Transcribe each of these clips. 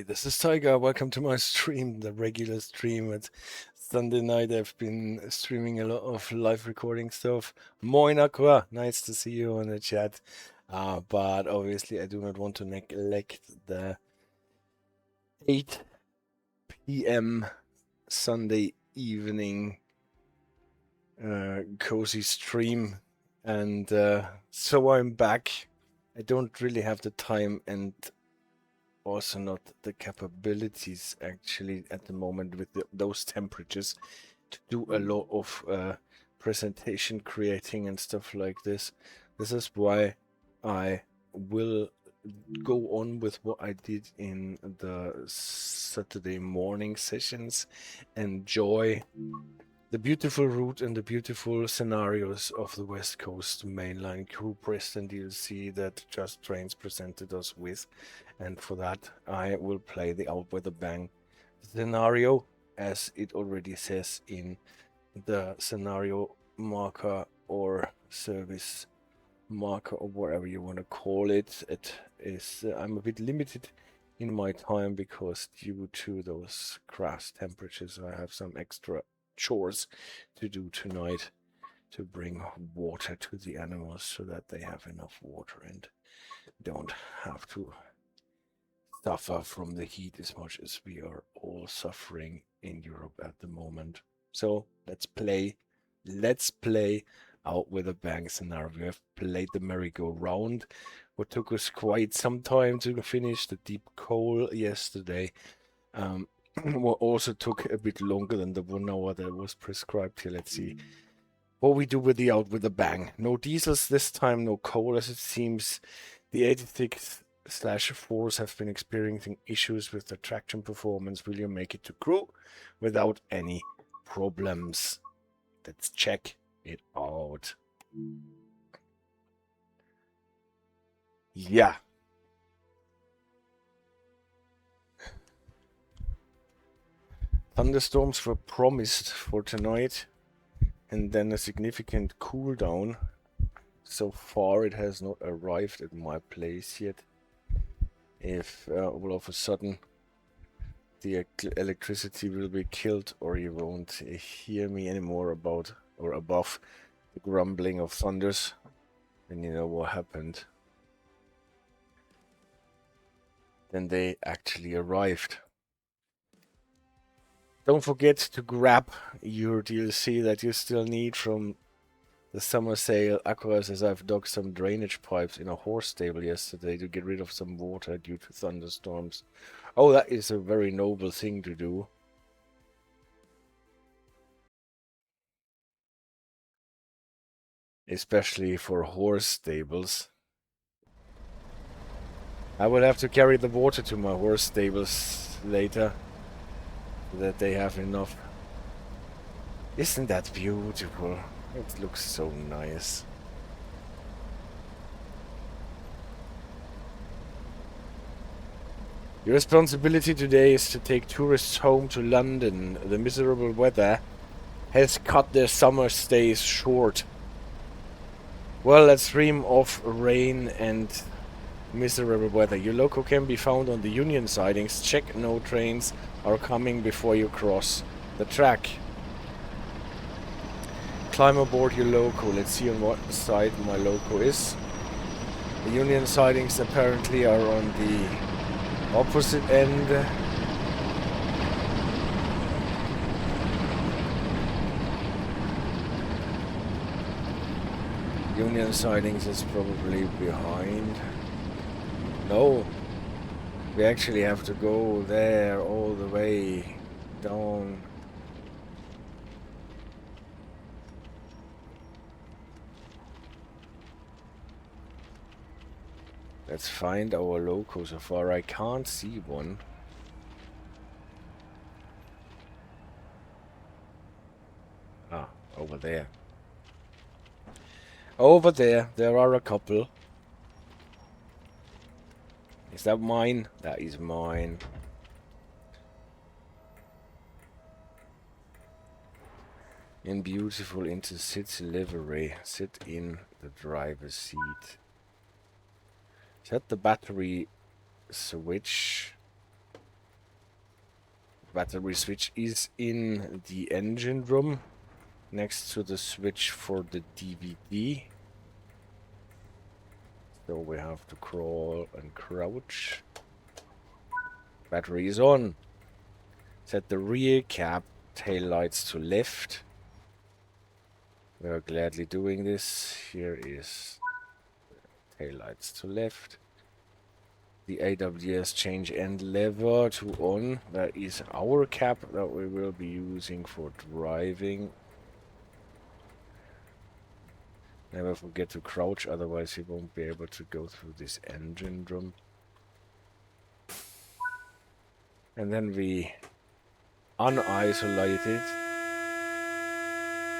this is Tiger. Welcome to my stream, the regular stream. It's Sunday night. I've been streaming a lot of live recording stuff. Moin Aqua, nice to see you on the chat. But obviously, I do not want to neglect the 8 p.m. Sunday evening cozy stream. And so I'm back. I don't really have the time and also not the capabilities actually at the moment with those temperatures to do a lot of presentation creating and stuff like this. This is why I will go on with what I did in the Saturday morning sessions. Enjoy the beautiful route and the beautiful scenarios of the West Coast mainline Crewe Preston DLC that Just Trains presented us with. And for that, I will play the Out with a Bang scenario, as it already says in the scenario marker or service marker or whatever you want to call it. It is I'm a bit limited in my time because due to those crass temperatures, I have some extra chores to do tonight to bring water to the animals so that they have enough water and don't have to suffer from the heat as much as we are all suffering in Europe at the moment. So let's play Out with a Bang scenario. We have played the merry-go-round, what took us quite some time to finish. The deep coal yesterday what also took a bit longer than the 1 hour that was prescribed here. Let's see what we do with the Out with a Bang. No diesels this time, no coal as it seems. The 86/4s have been experiencing issues with the traction performance. Will you make it to Crewe without any problems? Let's check it out. Yeah. Thunderstorms were promised for tonight, and then a significant cool down. So far, it has not arrived at my place yet. If all of a sudden the electricity will be killed, or you won't hear me anymore about or above the grumbling of thunders, then you know what happened. Then they actually arrived. Don't forget to grab your DLC that you still need from the summer sale. Aqua says I've dug some drainage pipes in a horse stable yesterday to get rid of some water due to thunderstorms. Oh, that is a very noble thing to do. Especially for horse stables. I will have to carry the water to my horse stables later, so that they have enough. Isn't that beautiful? It looks so nice. Your responsibility today is to take tourists home to London. The miserable weather has cut their summer stays short. Well, let's dream of rain and miserable weather. Your loco can be found on the Union sidings. Check no trains are coming before you cross the track. Climb aboard your loco. Let's see on what side my loco is. The Union sidings apparently are on the opposite end. Union sidings is probably behind. No, we actually have to go there all the way down. Let's find our loco. So far I can't see one. Ah, over there. Over there, there are a couple. Is that mine? That is mine. In beautiful intercity livery. Sit in the driver's seat. Set the battery switch battery switch is in the engine room, next to the switch for the DVD. So we have to crawl and crouch. Battery is on. Set the rear cab tail lights to left. We are gladly doing this. Here is tail lights to left. The AWS change end lever to on. That is our cab that we will be using for driving. Never forget to crouch, otherwise you won't be able to go through this engine room. And then we unisolated,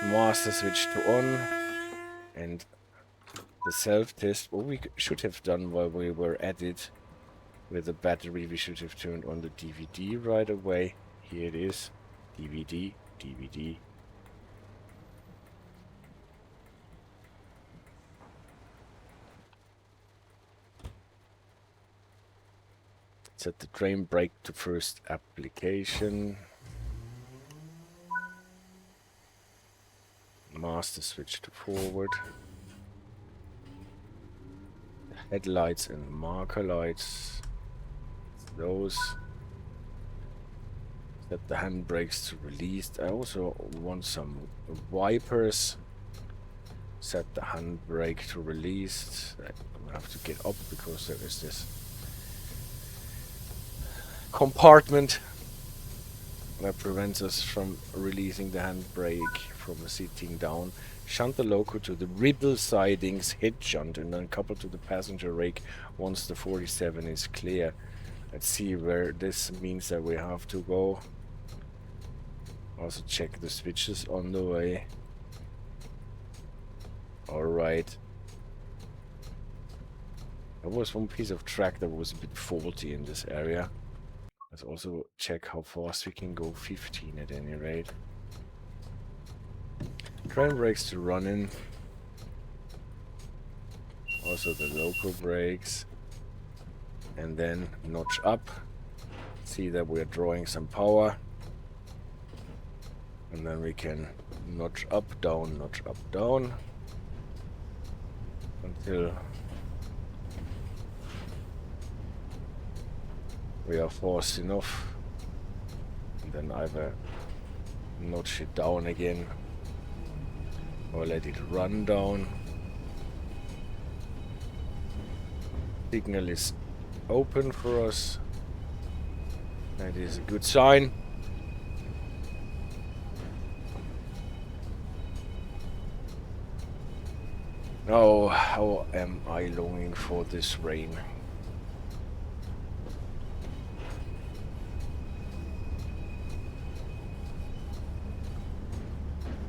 master switch to on, and the self-test, what we should have done while we were at it with the battery, we should have turned on the DVD right away. Here it is, DVD, DVD. Set the train brake to first application. Master switch to forward. Headlights and marker lights. Those. Set the handbrakes to released. I also want some wipers. Set the handbrake to released. I have to get up because there is this compartment that prevents us from releasing the handbrake from sitting down. Shunt the loco to the ribble sidings, head shunt, and then couple to the passenger rake once the 47 is clear. Let's see where this means that we have to go. Also check the switches on the way. Alright. There was one piece of track that was a bit faulty in this area. Let's also check how fast we can go. 15 at any rate. Train brakes to run in. Also the loco brakes. And then notch up. See that we're drawing some power. And then we can notch up, down, until we are fast enough. And then either notch it down again or let it run down. Signal is open for us. That is a good sign. Oh, how am I longing for this rain.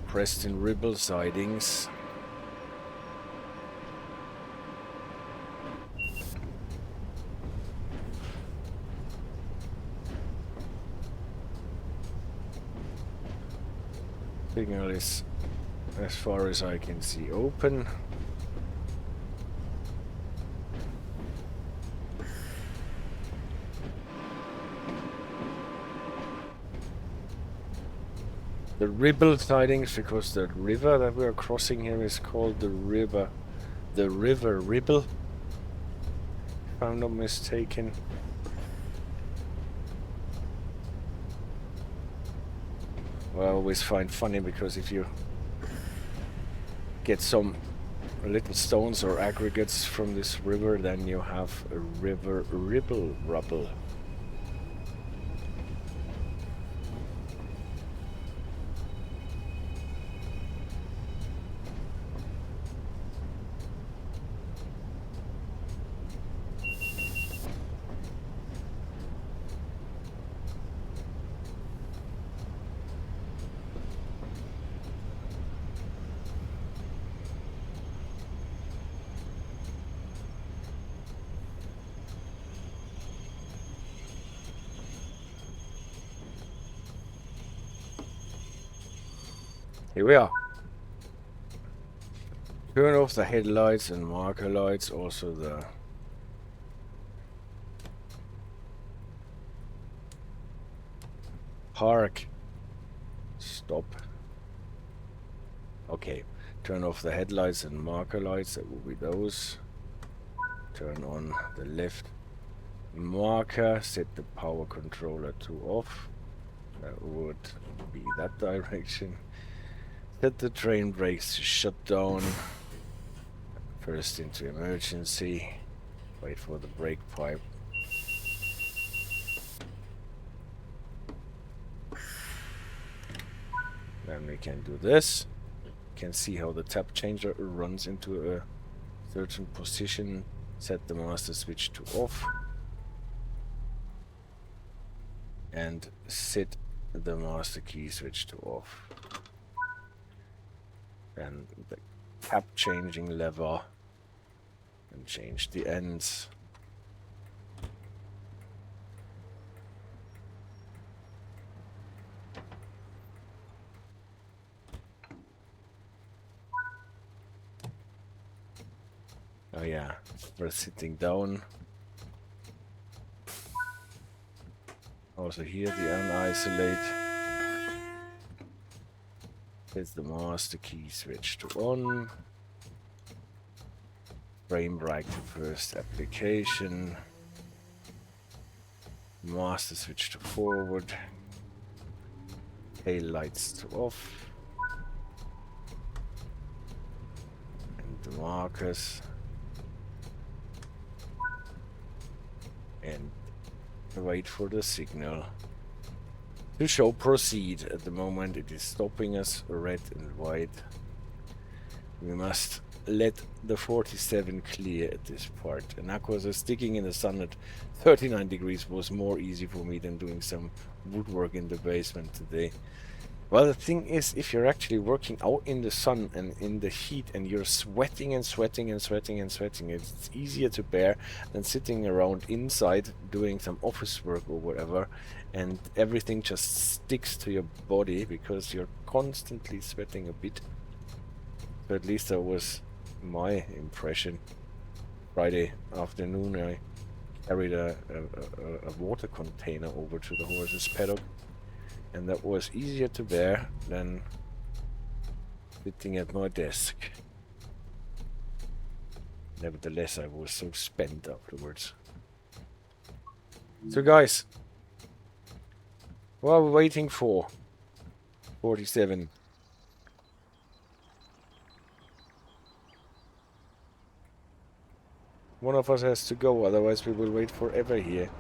Preston ribble sidings. Signal is, as far as I can see, open. The ribble sidings, because the river that we are crossing here is called the river Ribble, if I'm not mistaken. Well, I always find funny because if you get some little stones or aggregates from this river, then you have a river rubble. Here we are. Turn off the headlights and marker lights, also the Park. Stop. Okay. Turn off the headlights and marker lights. That will be those. Turn on the left marker. Set the power controller to off. That would be that direction. Set the train brakes to shut down. First into emergency. Wait for the brake pipe. Then we can do this. You can see how the tap changer runs into a certain position. Set the master switch to off. And set the master key switch to off. And the cap changing lever. And change the ends. Oh yeah, we're sitting down. Also here the unisolate. Set the master key switch to on. Frame brake to first application. Master switch to forward. Tail lights to off. And the markers. And wait for the signal to show proceed. At the moment it is stopping us, red and white. We must let the 47 clear at this part. And of course, sticking in the sun at 39 degrees was more easy for me than doing some woodwork in the basement today. Well, the thing is, if you're actually working out in the sun and in the heat and you're sweating and sweating and sweating and sweating, it's easier to bear than sitting around inside doing some office work or whatever, and everything just sticks to your body because you're constantly sweating a bit. So at least that was my impression. Friday afternoon I carried a water container over to the horse's paddock, and that was easier to bear than sitting at my desk. Nevertheless, I was so spent afterwards. So guys, what are we waiting for? 47. One of us has to go, otherwise we will wait forever here.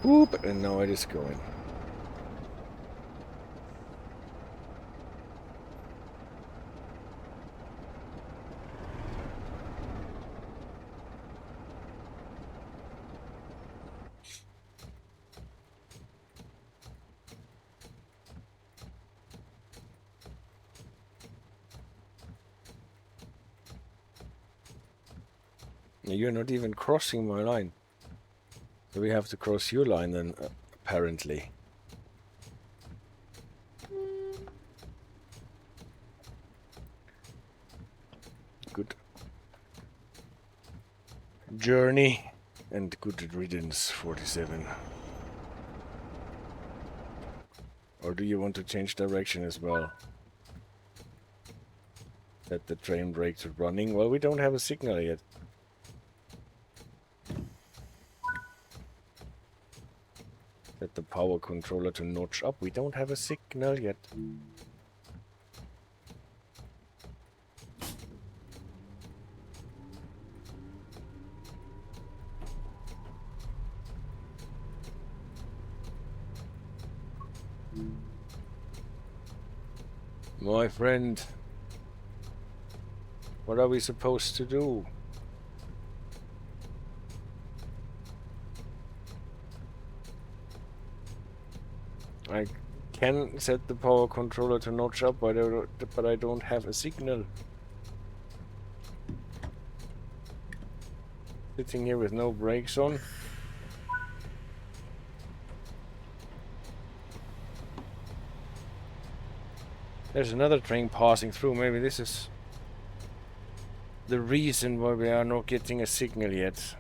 Whoop, and now it is going. You're not even crossing my line. So we have to cross your line then, apparently. Good journey and good riddance, 47. Or do you want to change direction as well? Set the train brakes running. Well, we don't have a signal yet. Set the power controller to notch up. We don't have a signal yet. My friend, what are we supposed to do? I can set the power controller to notch up, but I don't have a signal. Sitting here with no brakes on. There's another train passing through. Maybe this is the reason why we are not getting a signal yet.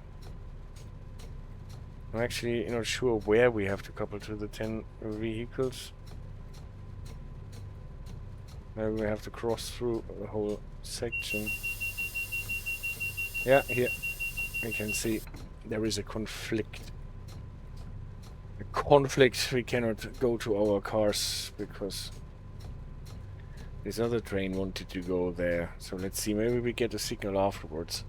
I'm actually not sure where we have to couple to the 10 vehicles. Maybe we have to cross through the whole section. Yeah, here we can see there is a conflict. A conflict. We cannot go to our cars because this other train wanted to go there. So let's see, maybe we get a signal afterwards.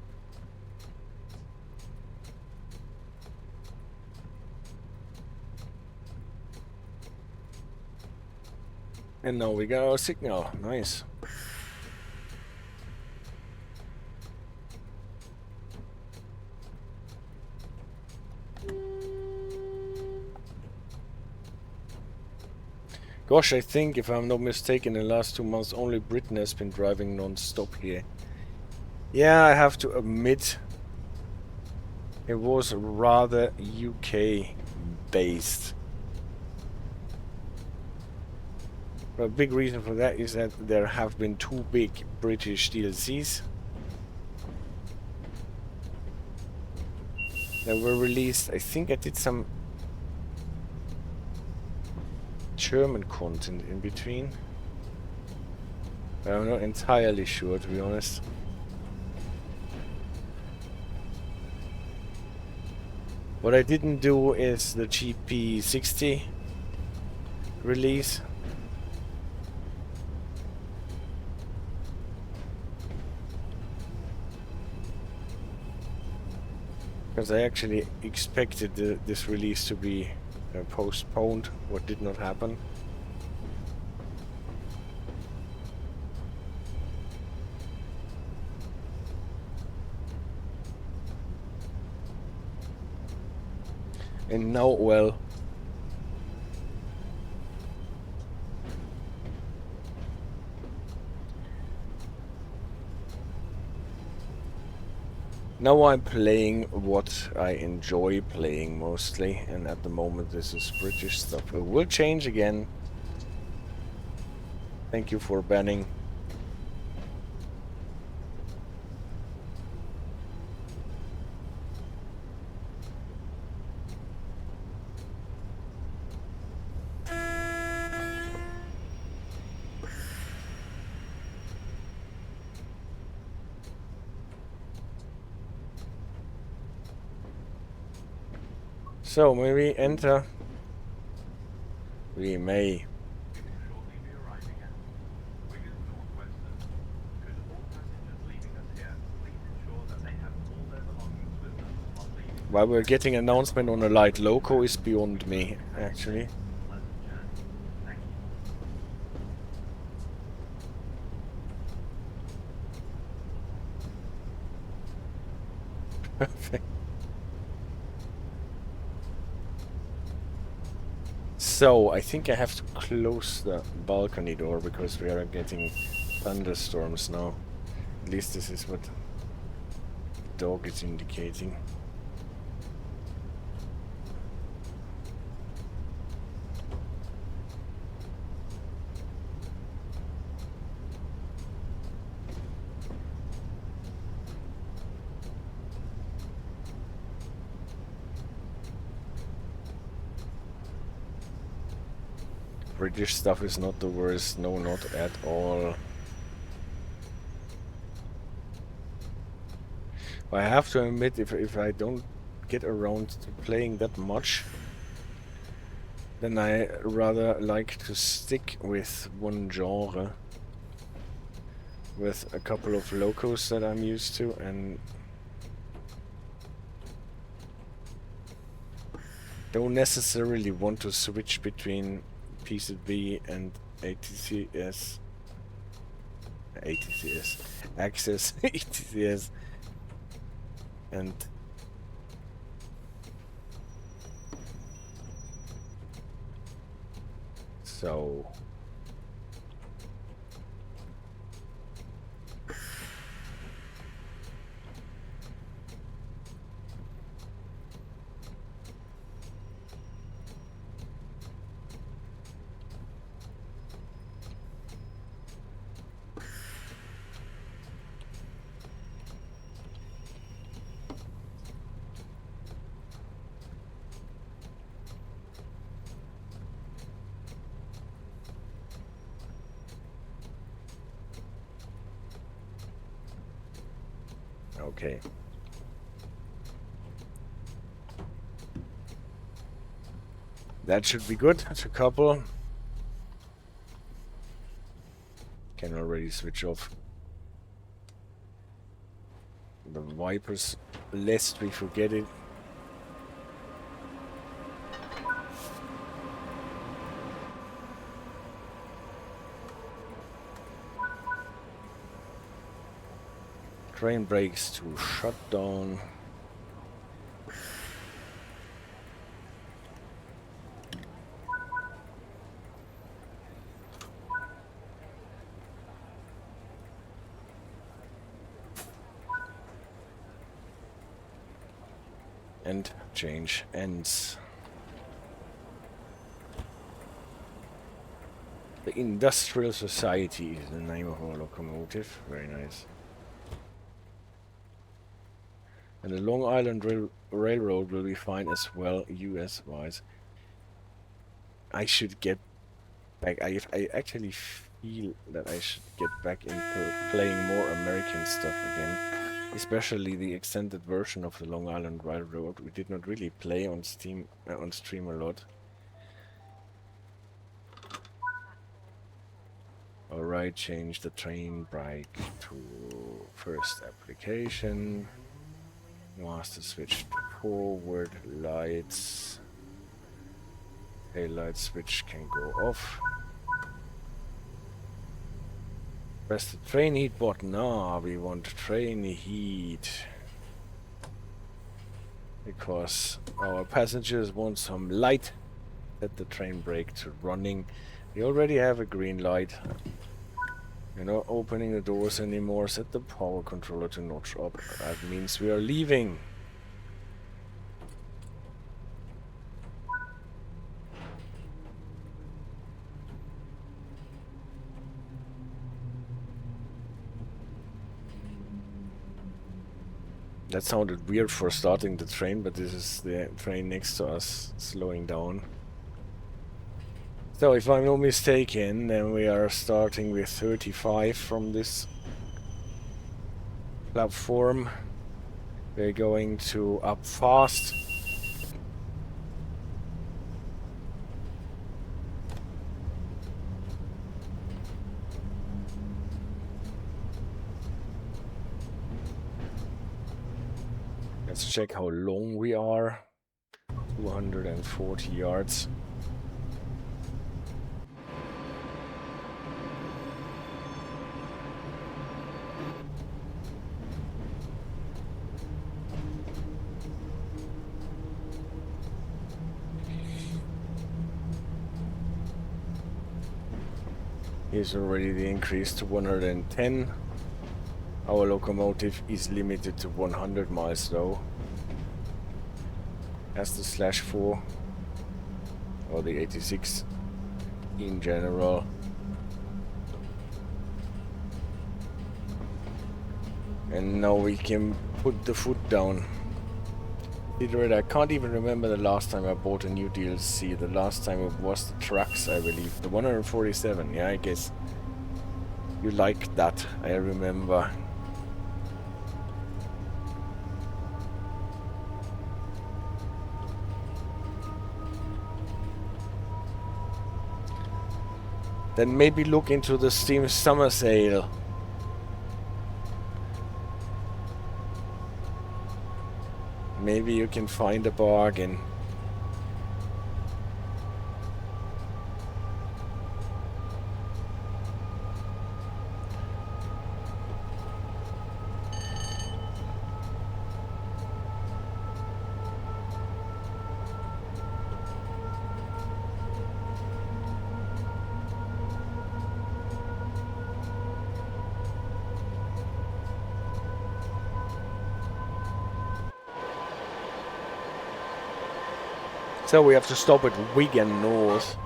And now we got our signal. Nice. Gosh, I think, if I'm not mistaken, in the last 2 months only Britain has been driving non-stop here. Yeah, I have to admit, it was rather UK based. A big reason for that is that there have been 2 big British DLCs that were released. I think I did some German content in between. But I'm not entirely sure, to be honest. What I didn't do is the GP60 release. Because I actually expected this release to be postponed, what did not happen. And now, well, now I'm playing what I enjoy playing mostly, and at the moment this is British stuff. It will change again. Thank you for banning. So, may we enter? We may. Shortly be arriving at Wigan North Western. Could all passengers leaving us here please ensure that they have all their belongings with them on leaving? Why we're getting an announcement on a light loco is beyond me, actually. Pleasant journey. Thank you. Perfect. So, I think I have to close the balcony door because we are getting thunderstorms now. At least this is what the dog is indicating. British stuff is not the worst, no, not at all. I have to admit, if I don't get around to playing that much, then I rather like to stick with one genre, with a couple of locos that I'm used to, and don't necessarily want to switch between PCB and ATCS, Access, ATCS, and so Okay. That should be good to couple. Can already switch off the wipers lest we forget it. Train brakes to shut down. And change ends. The Industrial Society is the name of our locomotive. Very nice. And the Long Island Railroad will be fine as well, US-wise. I should get back. I actually feel that I should get back into playing more American stuff again. Especially the extended version of the Long Island Railroad. We did not really play on stream a lot. Alright, change the train brake to first application. Master switch to forward lights. Tail light switch can go off. Press the train heat button. Ah, we want train heat. Because our passengers want some light. Set the train brake to running. We already have a green light. We're not opening the doors anymore. Set the power controller to notch up. That means we are leaving. That sounded weird for starting the train, but this is the train next to us slowing down. So if I'm not mistaken, then we are starting with 35 from this platform. We're going to up fast. Let's check how long we are. 240 yards. Here's already the increase to 110. Our locomotive is limited to 100 miles though. As the /4 or the 86 in general. And now we can put the foot down. I can't even remember the last time I bought a new DLC. The last time it was the trucks, I believe. The 147, yeah, I guess. You liked that, I remember. Then maybe look into the Steam Summer Sale. Maybe you can find a bargain. So we have to stop at Wigan North,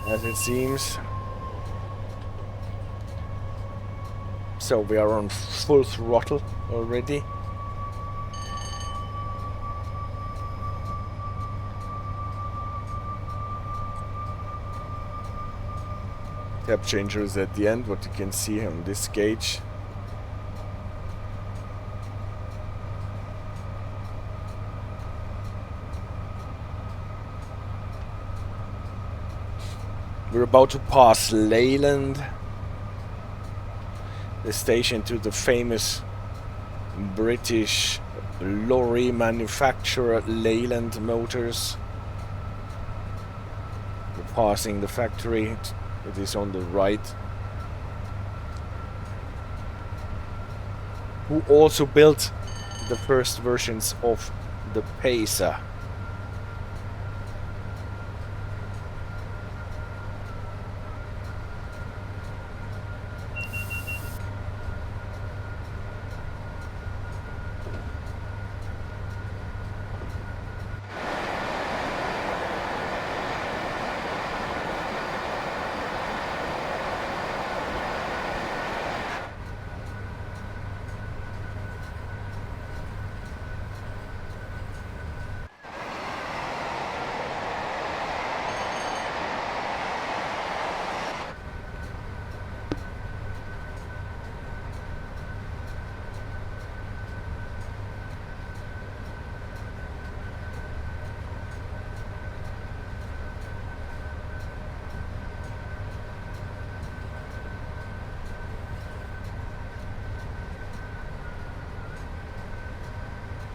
as it seems. So we are on full throttle already. Tap changer is at the end, what you can see on this gauge. We're about to pass Leyland, the station to the famous British lorry manufacturer Leyland Motors. We're passing the factory. It is on the right. Who also built the first versions of the Pacer.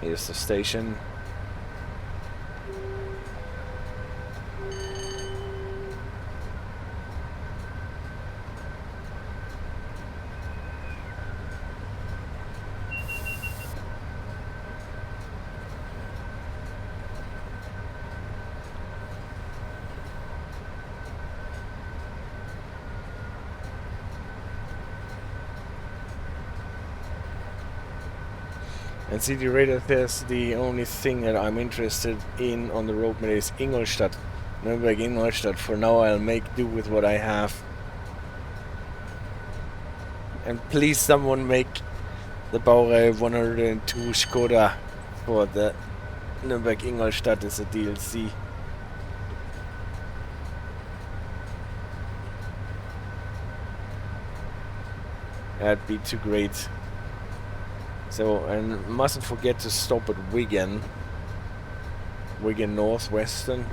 Here's the station. And CD Radar says the only thing that I'm interested in on the road map is Ingolstadt. Nürnberg, Ingolstadt. For now I'll make do with what I have. And please someone make the Baureihe 102 Skoda for the Nürnberg Ingolstadt as a DLC. That'd be too great. So, and mustn't forget to stop at Wigan North Western.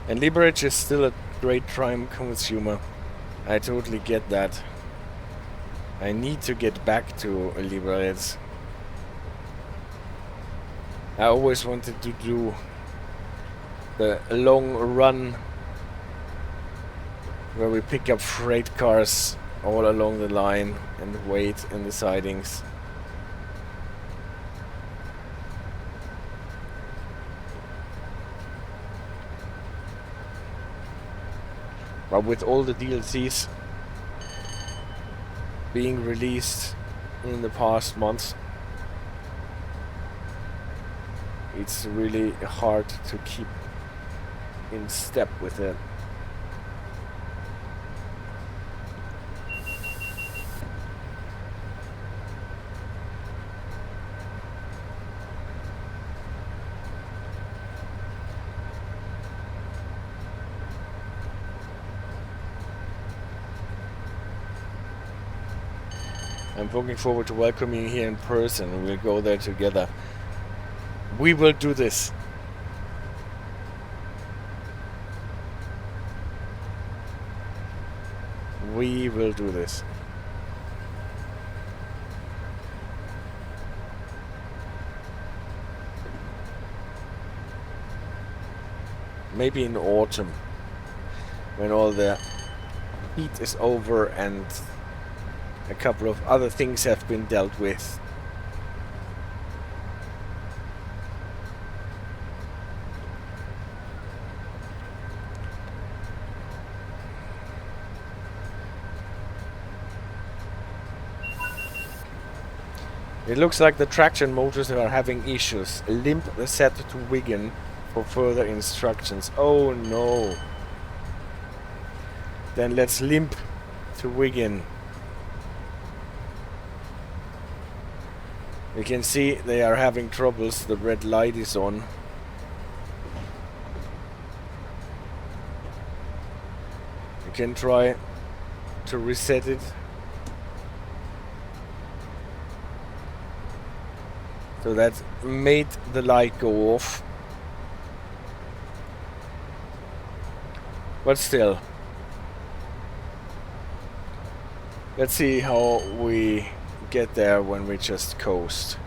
And Liberec is still a great prime consumer. I totally get that. I need to get back to Liberec. I always wanted to do the long run where we pick up freight cars all along the line and wait in the sidings. But with all the DLCs being released in the past months, it's really hard to keep in step with it. I'm looking forward to welcoming you here in person. We'll go there together. We will do this. We will do this. Maybe in autumn, when all the heat is over and a couple of other things have been dealt with. It looks like the traction motors are having issues. Limp set to Wigan for further instructions. Oh no. Then let's limp to Wigan. You can see they are having troubles. The red light is on. You can try to reset it. So that made the light go off. But still. Let's see how we get there when we just coast.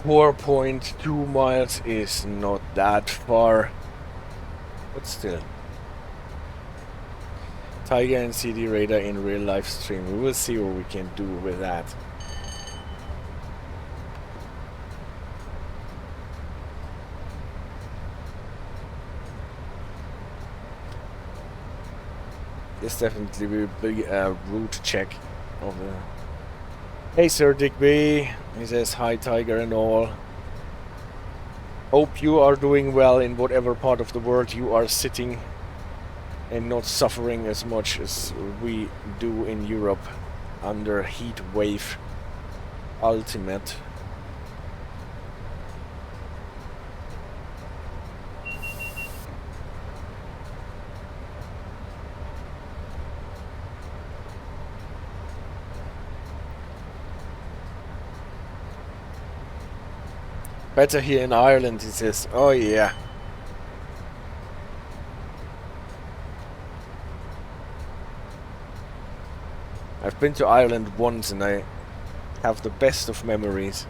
.2 miles is not that far, but still. Tiger and CD radar in real live stream. We will see what we can do with that. This definitely will be a route check of the. Hey Sir Digby, he says hi Tiger and all. Hope you are doing well in whatever part of the world you are sitting and not suffering as much as we do in Europe under heat wave ultimate. Better here in Ireland, he says. Oh yeah. I've been to Ireland once and I have the best of memories.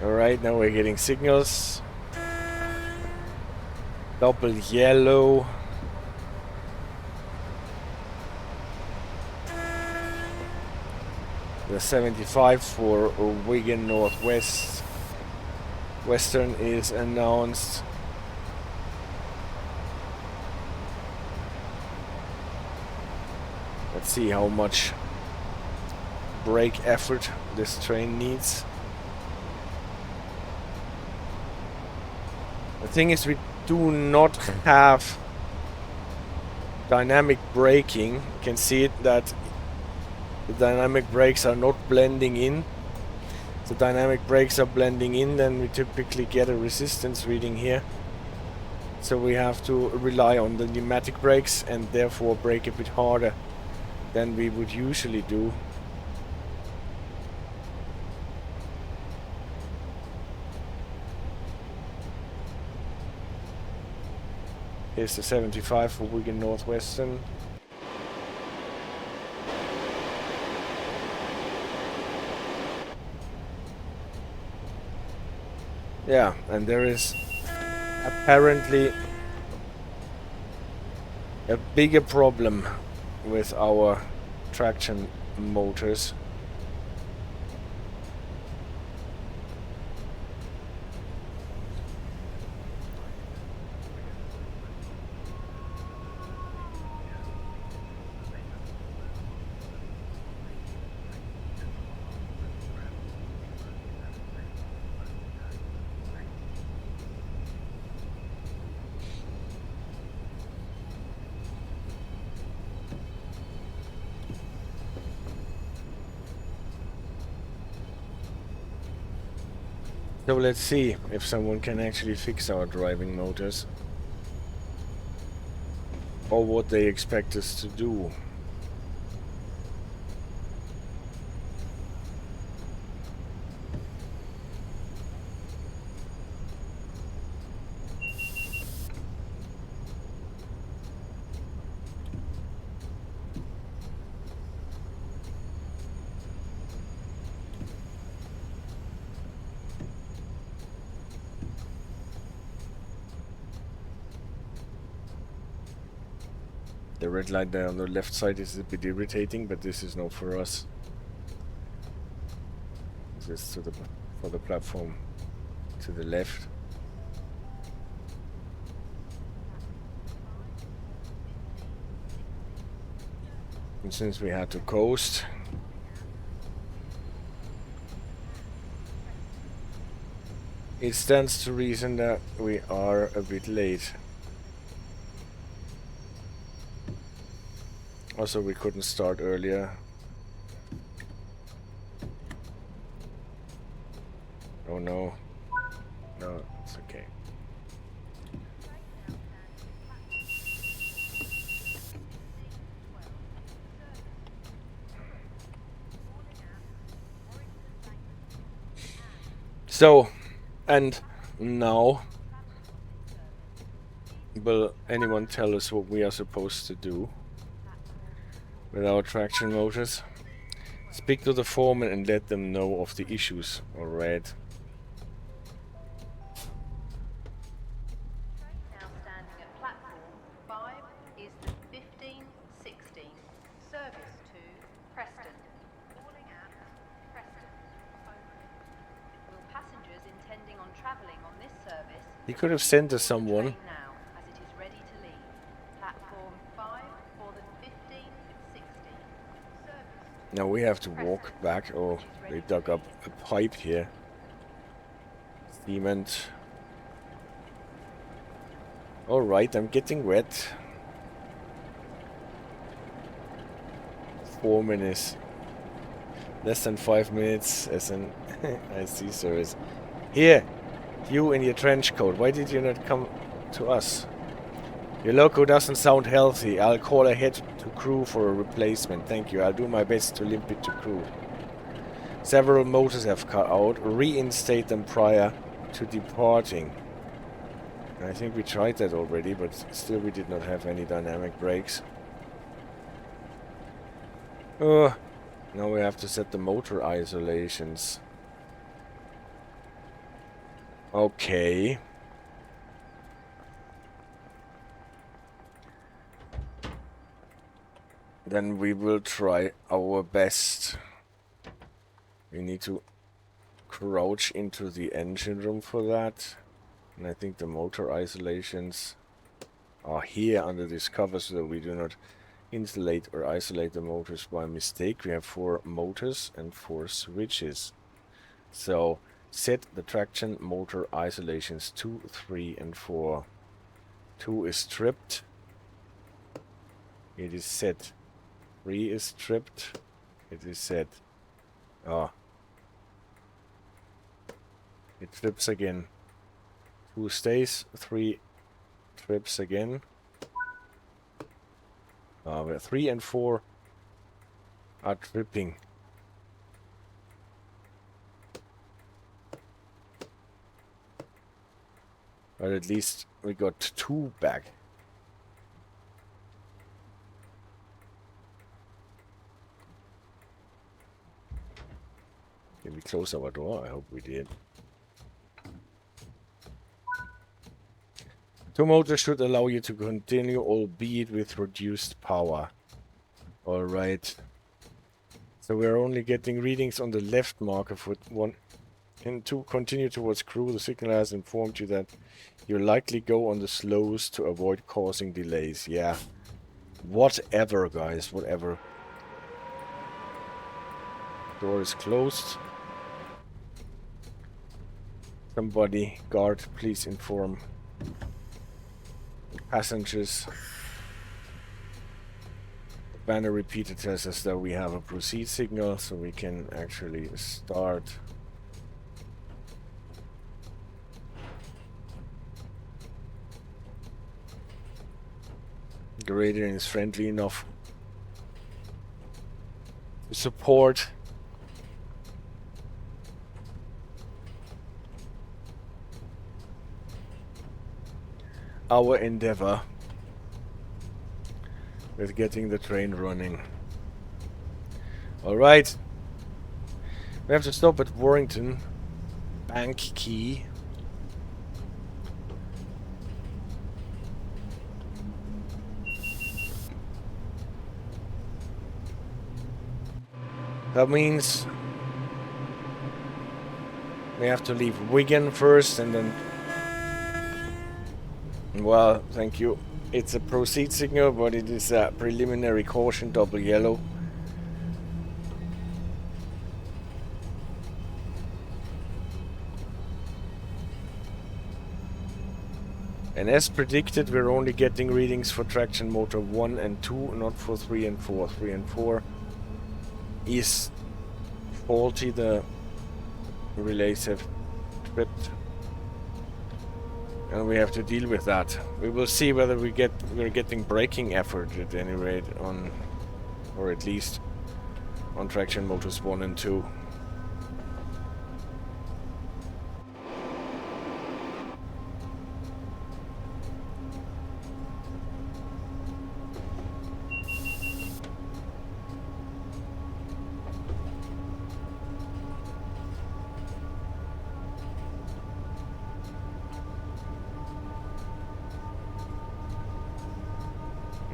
Alright, now we're getting signals. Double yellow. The 75 for Wigan North Western is announced. Let's see how much brake effort this train needs. The thing is, we do not have dynamic braking. You can see it that the dynamic brakes are not blending in. The dynamic brakes are blending in, then we typically get a resistance reading here. So we have to rely on the pneumatic brakes and therefore brake a bit harder than we would usually do. Here's the 75 for Wigan North Western. Yeah, and there is apparently a bigger problem with our traction motors. So let's see if someone can actually fix our driving motors, or what they expect us to do. The red light there on the left side is a bit irritating, but this is not for us. This is for the platform to the left. And since we had to coast, it stands to reason that we are a bit late. Also, we couldn't start earlier. Oh no. No, it's okay. So, and now, will anyone tell us what we are supposed to do with our traction motors? Speak to the foreman and let them know of the issues. Alright. Now standing at platform 5 is the 1516 service to Preston. Calling at Preston. Will passengers intending on travelling on this service He could have sent us someone. train now as it is ready to leave. Platform 5 for the 1516 service. Now we have to walk back. Oh, they dug up a pipe here. Cement. Alright, I'm getting wet. 4 minutes. Less than 5 minutes as an IC service. Here! You in your trench coat. Why did you not come to us? Your loco doesn't sound healthy. I'll call ahead to Crewe for a replacement. Thank you. I'll do my best to limp it to Crewe. Several motors have cut out. Reinstate them prior to departing. I think we tried that already, but still we did not have any dynamic brakes. Now we have to set the motor isolations. Okay. Then we will try our best. We need to crouch into the engine room for that. And I think the motor isolations are here under this cover so that we do not insulate or isolate the motors by mistake. We have 4 motors and 4 switches. So set the traction motor isolations 2, 3 and 4. 2 is stripped. It is set. 3 is stripped. It is set. Ah. It trips again. 2 stays. 3 trips again. Where 3 and 4 are tripping. But at least we got 2 back. Did we close our door? I hope we did. 2 motors should allow you to continue, albeit with reduced power. Alright. So we're only getting readings on the left marker for 1 and 2. Continue towards Crewe. The signal has informed you that you'll likely go on the slows to avoid causing delays. Yeah. Whatever, guys. Whatever. Door is closed. Somebody, guard, please inform passengers. The banner repeater tells us that we have a proceed signal, so we can actually start. The radio is friendly enough to support our endeavor with getting the train running. Alright. We have to stop at Warrington. Bank Quay. That means we have to leave Wigan first and then... Well, thank you. It's a proceed signal, but it is a preliminary caution, double yellow. And as predicted, we're only getting readings for traction motor 1 and 2, not for 3 and 4. 3 and 4 is faulty, the relays have tripped. And we have to deal with that. We will see whether we're getting braking effort at any rate on, or at least on traction motors 1 and 2.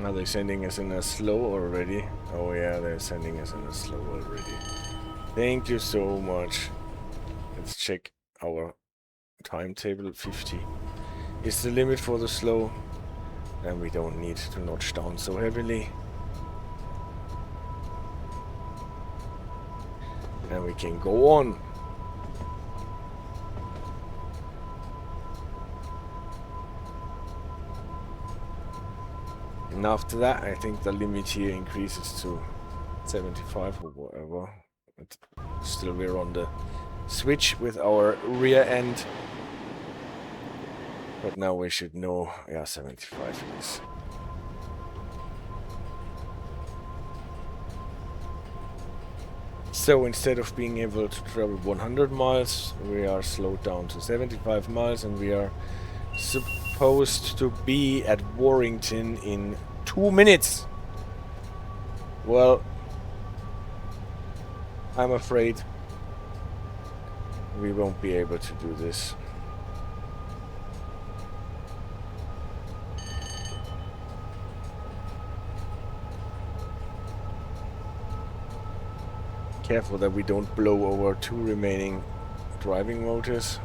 Are they sending us in a slow already? Oh yeah, they're sending us in a slow already. Thank you so much. Let's check our timetable. 50 is the limit for the slow. And we don't need to notch down so heavily. And we can go on. And after that, I think the limit here increases to 75 or whatever. But still, we're on the switch with our rear end. But now we should know, yeah, 75 is. So instead of being able to travel 100 miles, we are slowed down to 75 miles, and we are supposed to be at Warrington in 2 minutes. Well, I'm afraid we won't be able to do this. Careful that we don't blow over 2 remaining driving motors.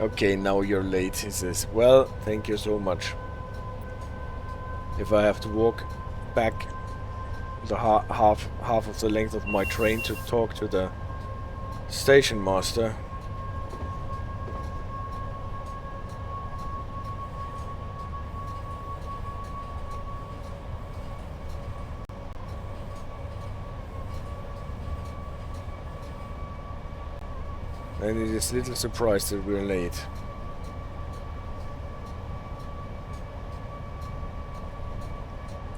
Okay, now you're late, he says. Well, thank you so much. If I have to walk back the half of the length of my train to talk to the station master. And it is little surprised that we're late.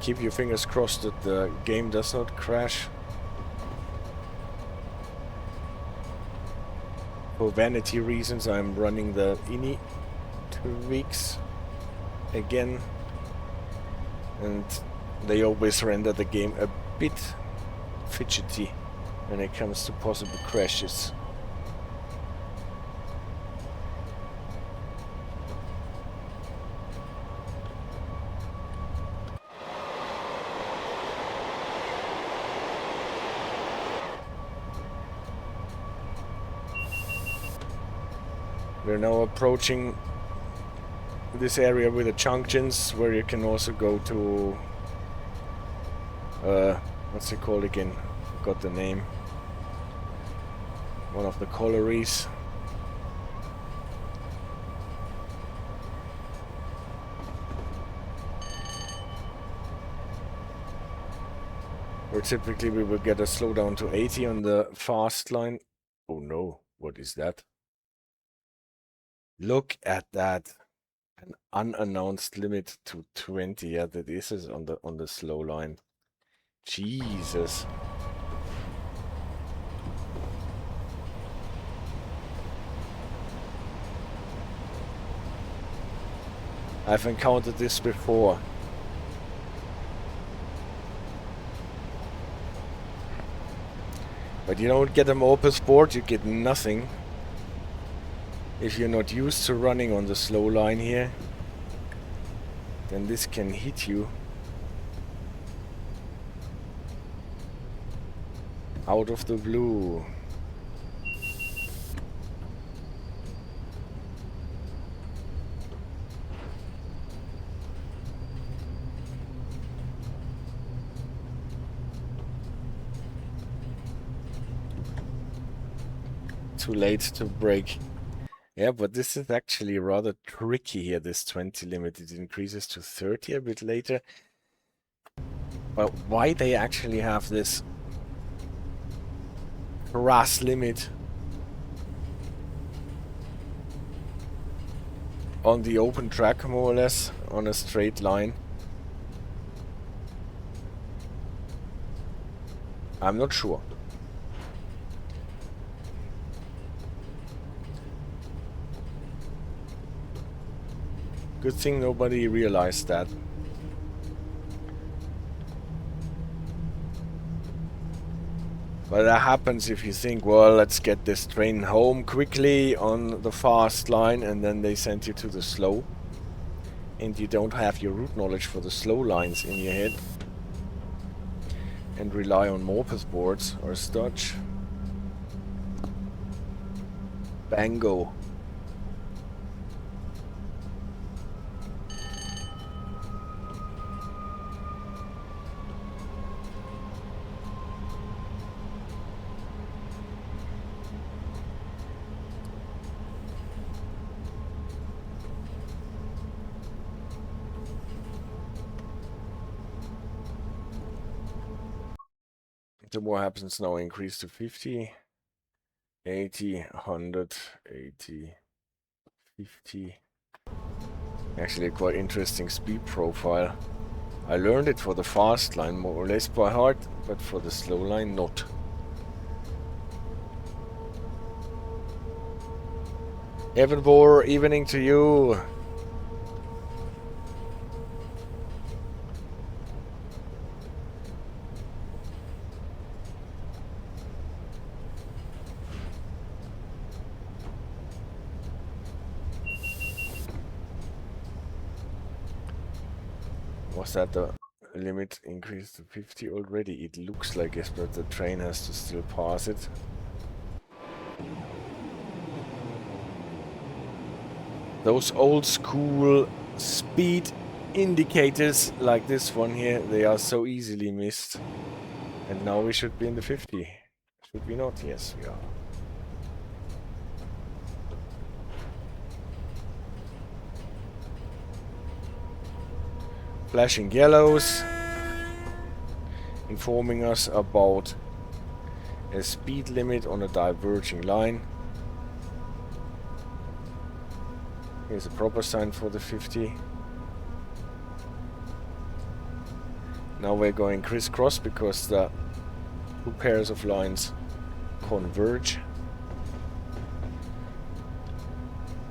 Keep your fingers crossed that the game does not crash. For vanity reasons, I'm running the INI 2 weeks again. And they always render the game a bit fidgety when it comes to possible crashes. We're now approaching this area with the junctions where you can also go to what's it called again? Forgot the name. One of the collieries. Where typically we will get a slowdown to 80 on the fast line. Oh no, what is that? Look at that. An unannounced limit to 20. Yeah, that is on the slow line. Jesus. I've encountered this before. But you don't get a open sport, you get nothing. If you're not used to running on the slow line here, then this can hit you out of the blue. Too late to brake. Yeah, but this is actually rather tricky here, this 20 limit. It increases to 30 a bit later. But why they actually have this crass limit on the open track, more or less, on a straight line, I'm not sure. Good thing nobody realized that. But that happens if you think, well, let's get this train home quickly on the fast line, and then they send you to the slow. And you don't have your route knowledge for the slow lines in your head. And rely on morpeth boards or such. Bango. So what happens now? Increase to 50, 80, 100, 80, 50. Actually a quite interesting speed profile. I learned it for the fast line more or less by heart, but for the slow line not. Evan, evening to you. Was that the limit increased to 50 already? It looks like it, but the train has to still pass it. Those old school speed indicators like this one here, they are so easily missed. And now we should be in the 50. Should we not? Yes, we are. Flashing yellows, informing us about a speed limit on a diverging line. Here's a proper sign for the 50. Now we're going crisscross because the two pairs of lines converge.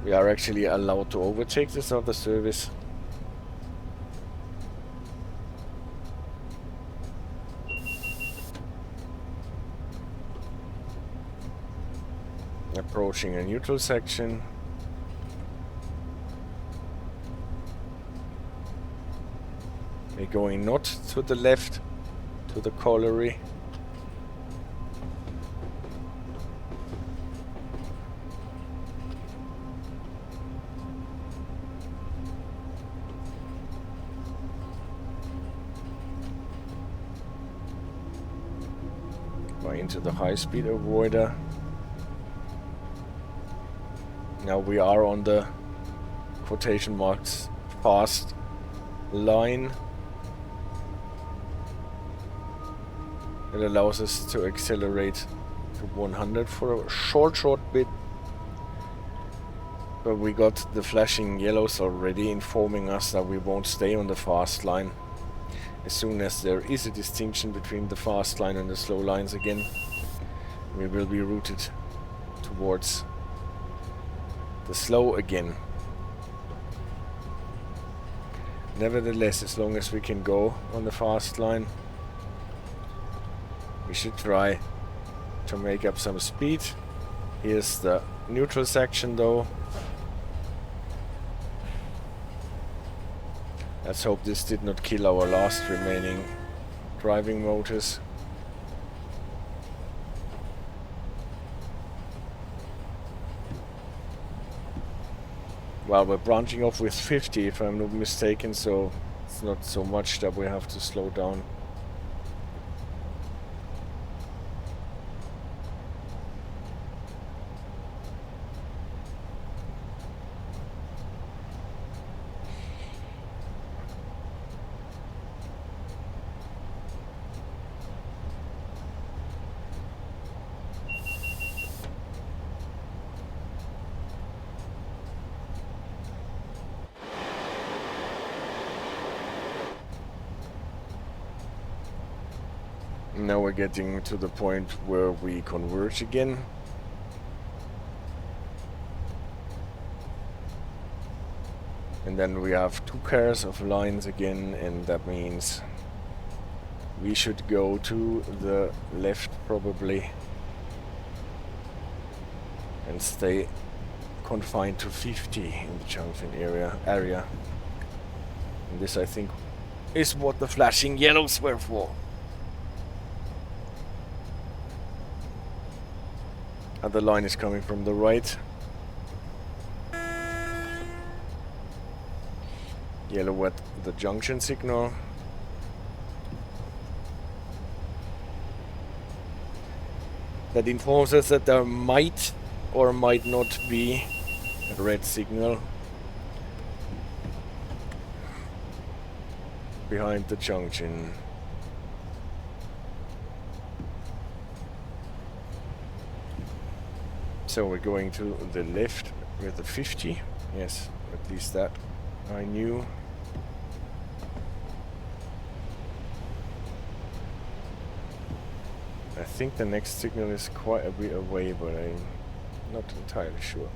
We are actually allowed to overtake this other service. Approaching a neutral section. We're going not to the left, to the colliery. Going into the high-speed avoider. Now we are on the quotation marks fast line. It allows us to accelerate to 100 for a short bit. But we got the flashing yellows already informing us that we won't stay on the fast line. As soon as there is a distinction between the fast line and the slow lines again, we will be routed towards the slow again. Nevertheless, as long as we can go on the fast line, we should try to make up some speed. Here's the neutral section though. Let's hope this did not kill our last remaining driving motors. Well, we're branching off with 50 if I'm not mistaken, so it's not so much that we have to slow down. Now we're getting to the point where we converge again. And then we have 2 pairs of lines again, and that means we should go to the left probably and stay confined to 50 in the junction area. And this, I think, is what the flashing yellows were for. Other line is coming from the right. Yellow at the junction signal. That informs us that there might or might not be a red signal behind the junction. So we're going to the left with the 50. Yes, at least that I knew. I think the next signal is quite a bit away, but I'm not entirely sure.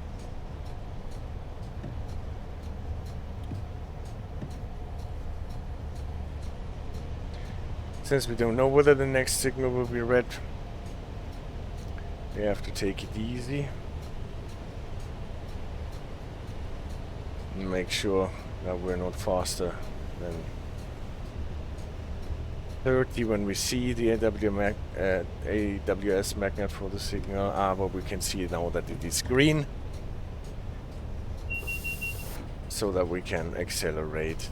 Since we don't know whether the next signal will be red, we have to take it easy and make sure that we're not faster than 30 when we see the AWS magnet for the signal. But we can see now that it is green, so that we can accelerate.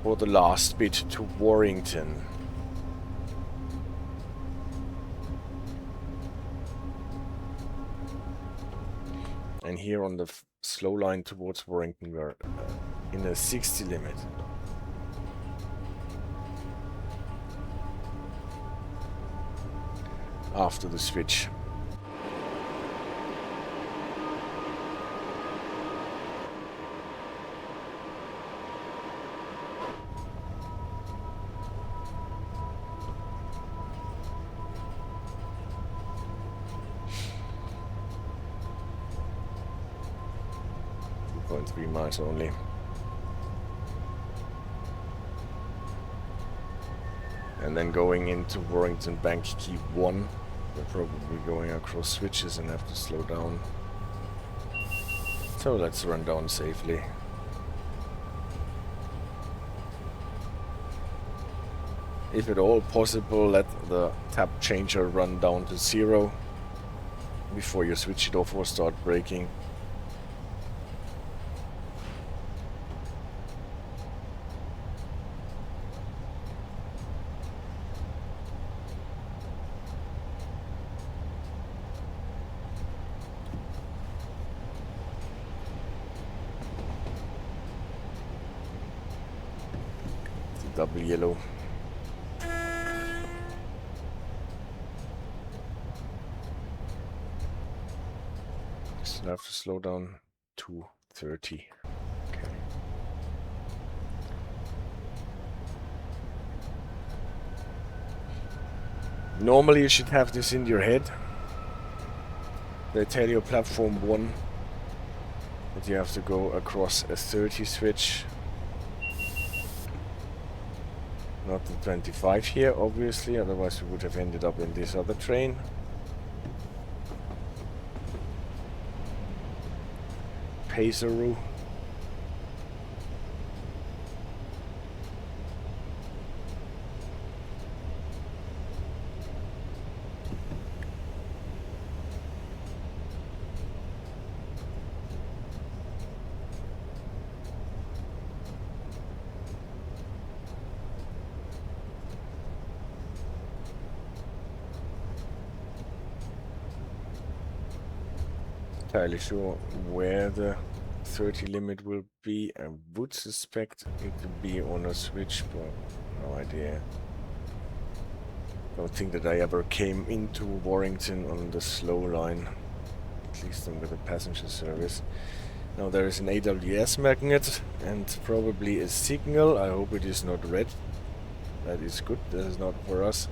For the last bit to Warrington. And here on the slow line towards Warrington, we're in a 60 limit. After the switch. Miles only. And then going into Warrington Bank Quay 1, we're probably going across switches and have to slow down. So let's run down safely. If at all possible, let the tap changer run down to 0 before you switch it off or start braking. Double yellow. Still have to slow down to 30. Okay. Normally you should have this in your head, They tell you platform 1 that you have to go across a 30 switch. Not the 25 here, obviously, otherwise we would have ended up in this other train. Paceroo. Entirely sure where the 30 limit will be. I would suspect it to be on a switch, but no idea. Don't think that I ever came into Warrington on the slow line, at least with a passenger service. Now there is an AWS magnet and probably a signal. I hope it is not red. That is good. This is not for us.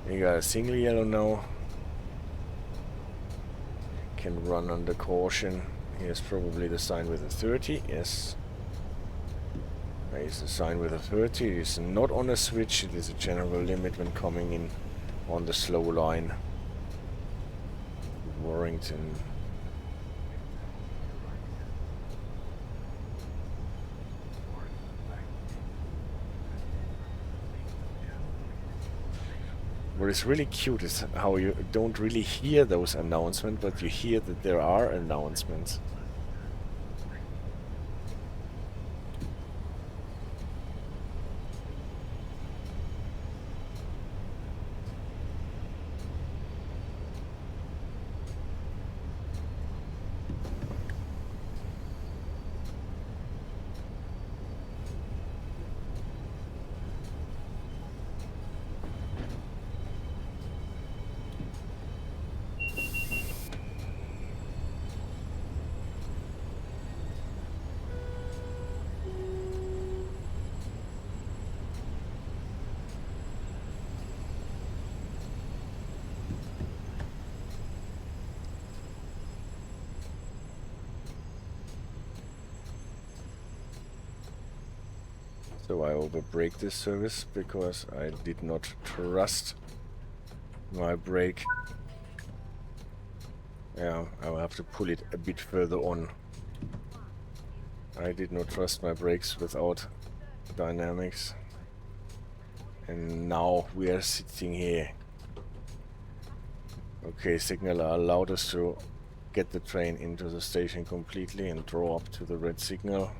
We got a single yellow now. Can run under caution. Here's probably the sign with a 30. Yes. There is the sign with a 30. It is not on a switch. It is a general limit when coming in on the slow line. Warrington. What is really cute is how you don't really hear those announcements, but you hear that there are announcements. So I overbrake this service because I did not trust my brake. Yeah, I'll have to pull it a bit further on. I did not trust my brakes without dynamics. And now we are sitting here. Okay, signal allowed us to get the train into the station completely and draw up to the red signal.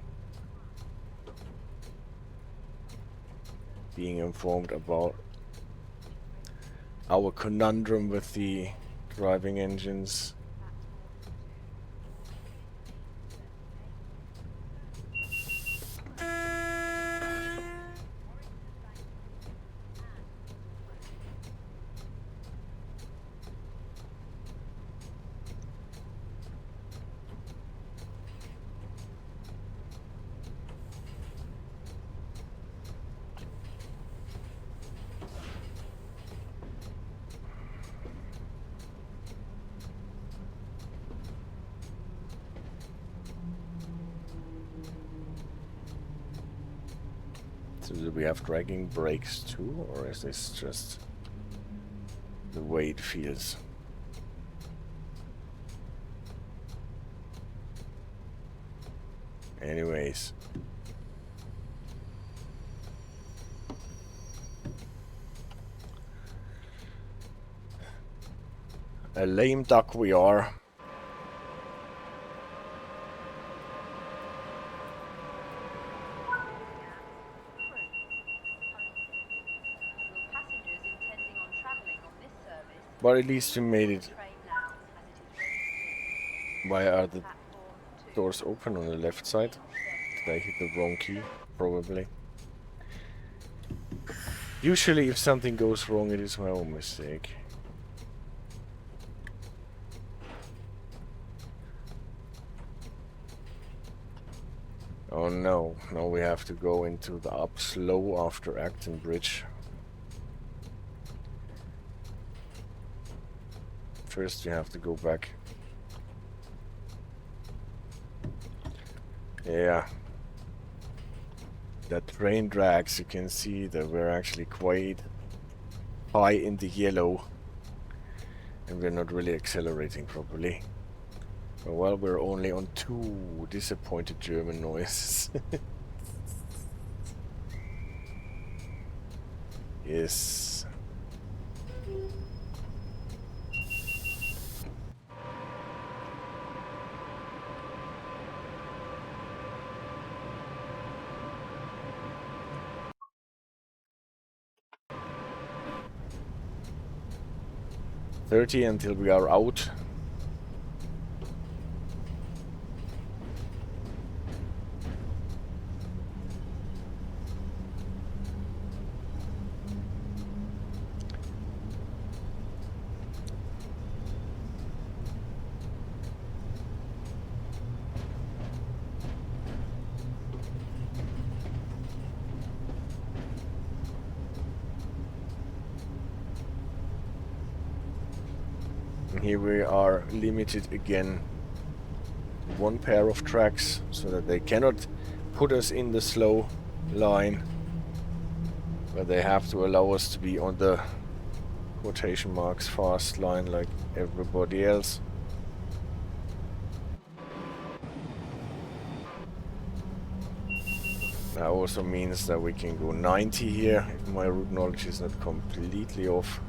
Being informed about our conundrum with the driving engines. So do we have dragging brakes too, or is this just the way it feels? Anyways. A lame duck we are. But at least we made it. Why are the doors open on the left side? Did I hit the wrong key? Probably. Usually if something goes wrong, it is my own mistake. Oh no, now we have to go into the up slow after Acton Bridge. First we have to go back. Yeah. The train drags, you can see that we're actually quite high in the yellow. And we're not really accelerating properly. Well, we're only on 2 disappointed German noises. Yes. .30 until we are out. Here we are limited again to 1 pair of tracks, so that they cannot put us in the slow line, but they have to allow us to be on the quotation marks fast line like everybody else. That also means that we can go 90 here if my route knowledge is not completely off.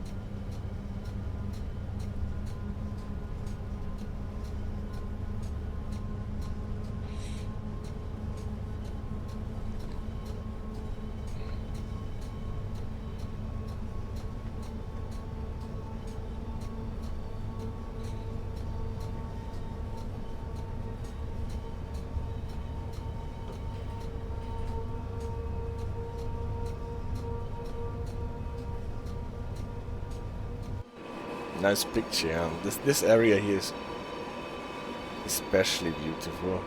Nice picture, yeah. This area here is especially beautiful.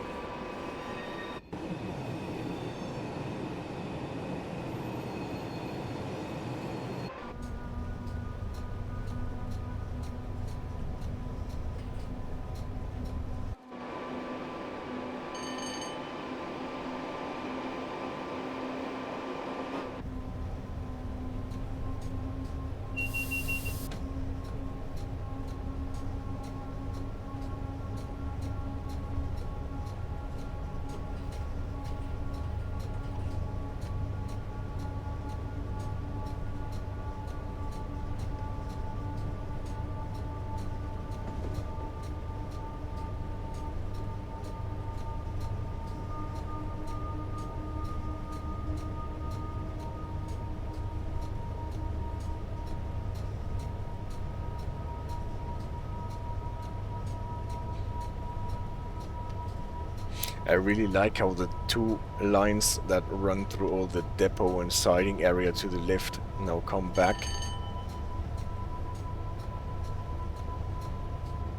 I really like how the 2 lines that run through all the depot and siding area to the left now come back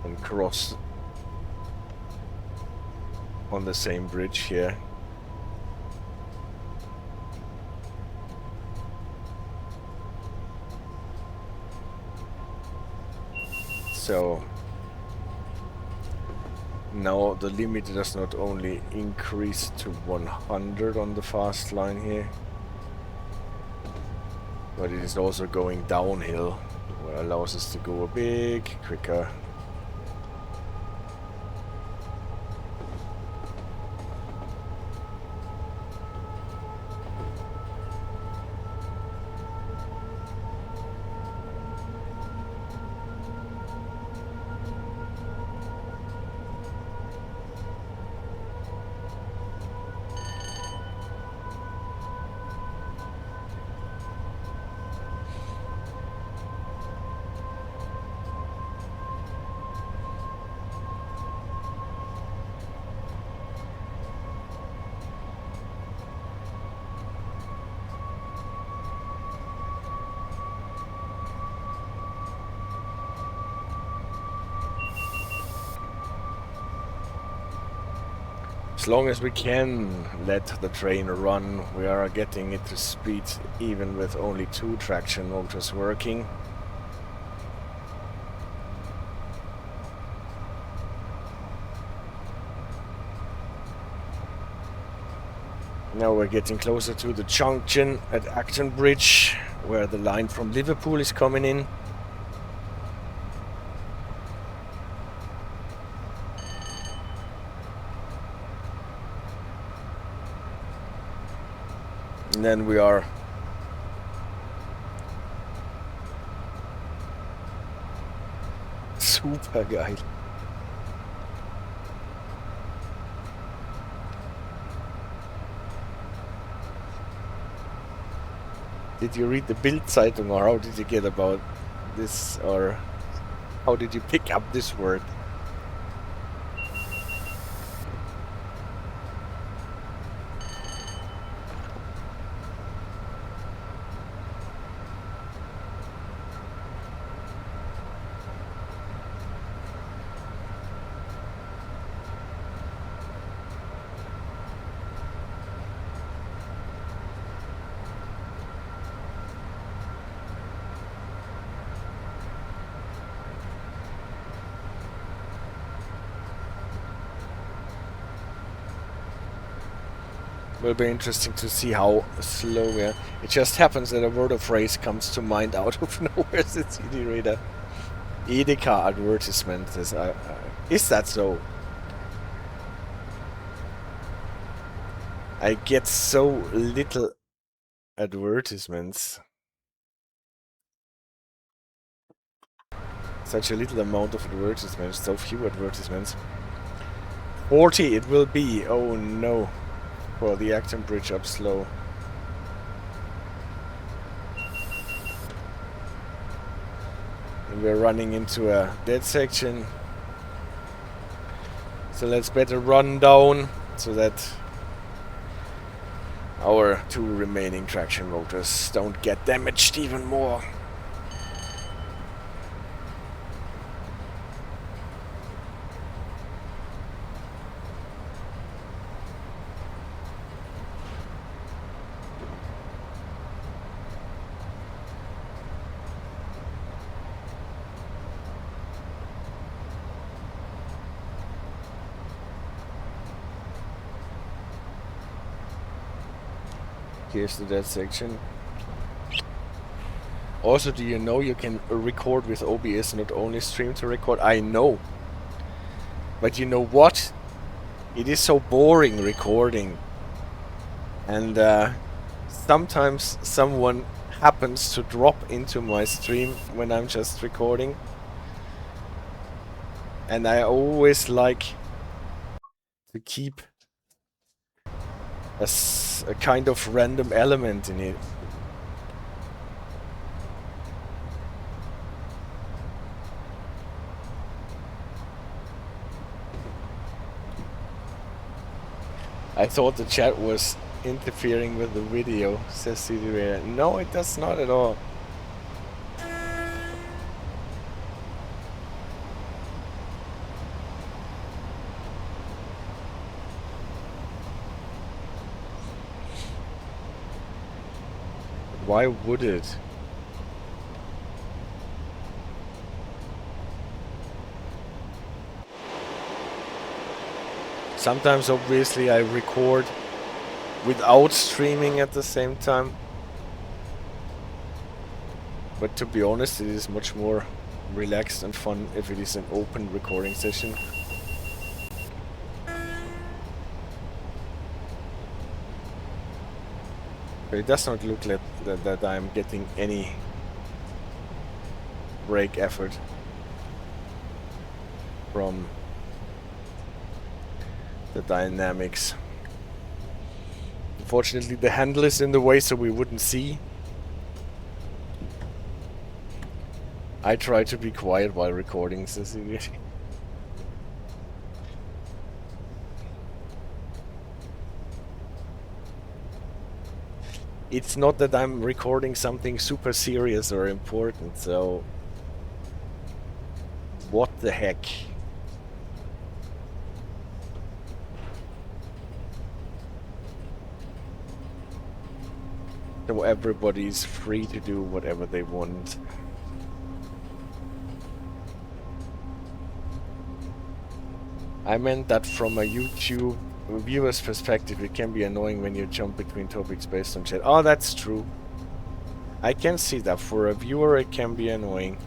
and cross on the same bridge here. So now the limit does not only increase to 100 on the fast line here, but it is also going downhill, which allows us to go a bit quicker. As long as we can let the train run, we are getting it to speed even with only 2 traction motors working. Now we're getting closer to the junction at Acton Bridge, where the line from Liverpool is coming in. And then we are super geil. Did you read the Bild-Zeitung, or how did you get about this, or how did you pick up this word? Will be interesting to see how slow we are. It just happens that a word of phrase comes to mind out of nowhere. The CD reader. Edeka advertisement. Is that so? I get so little advertisements. Such a little amount of advertisements. So few advertisements. 40 it will be. Oh no. For the Acton Bridge up slow. And we're running into a dead section. So let's better run down so that our 2 remaining traction motors don't get damaged even more. Here's the dead section. Also, do you know you can record with OBS, not only stream to record? I know. But you know what? It is so boring recording. And sometimes someone happens to drop into my stream when I'm just recording. And I always like to keep a kind of random element in it. I thought the chat was interfering with the video, says CDR. No, it does not at all. Why would it? Sometimes, obviously, I record without streaming at the same time. But to be honest, it is much more relaxed and fun if it is an open recording session. But it does not look like that I'm getting any brake effort from the dynamics. Unfortunately, the handle is in the way, so we wouldn't see. I try to be quiet while recording, Cecilia. It's not that I'm recording something super serious or important, so what the heck? So everybody is free to do whatever they want. I meant that from a YouTube viewer's perspective, it can be annoying when you jump between topics based on chat. Oh, that's true. I can see that. For a viewer, it can be annoying.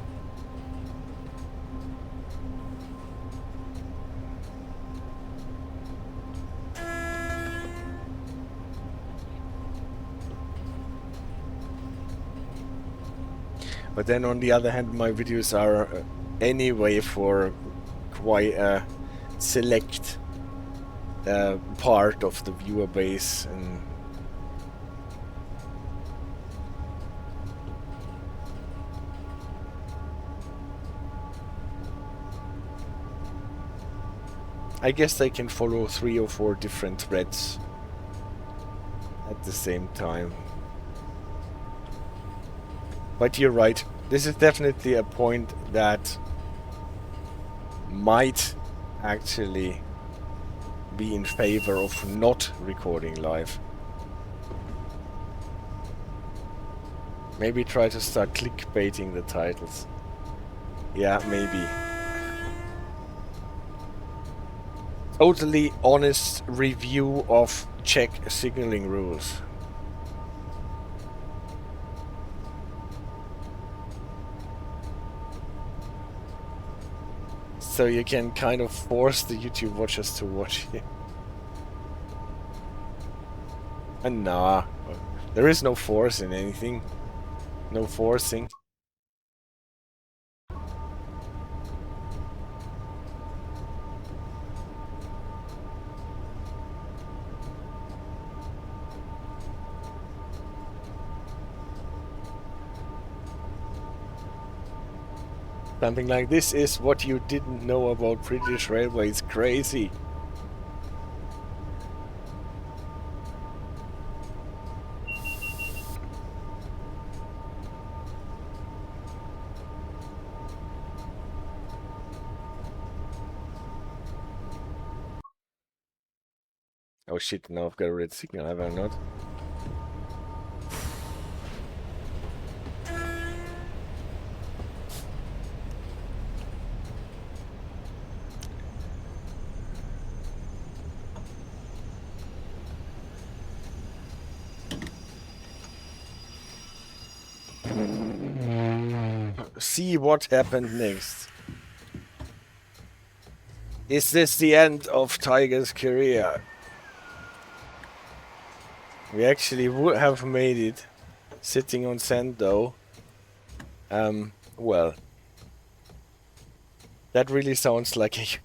But then on the other hand, my videos are anyway for quite a select part of the viewer base, and I guess I can follow 3 or 4 different threads at the same time. But you're right, this is definitely a point that might actually be in favor of not recording live. Maybe try to start clickbaiting the titles. Yeah, maybe. Totally honest review of Czech signaling rules. So you can kind of force the YouTube watchers to watch it. And nah, there is no force in anything. No forcing. Something like this is what you didn't know about British Railways. Crazy. Oh shit, now I've got a red signal, have I not? See what happened next. Is this the end of Tiger's career? We actually would have made it sitting on sand though. Well, that really sounds like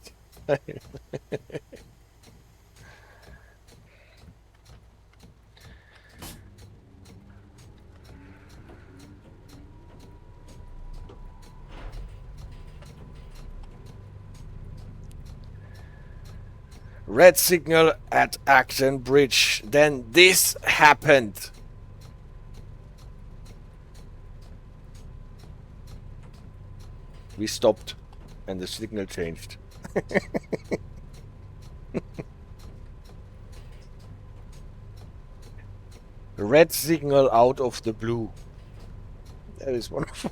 a red signal at Acton Bridge. Then this happened. We stopped and the signal changed. Red signal out of the blue. That is wonderful.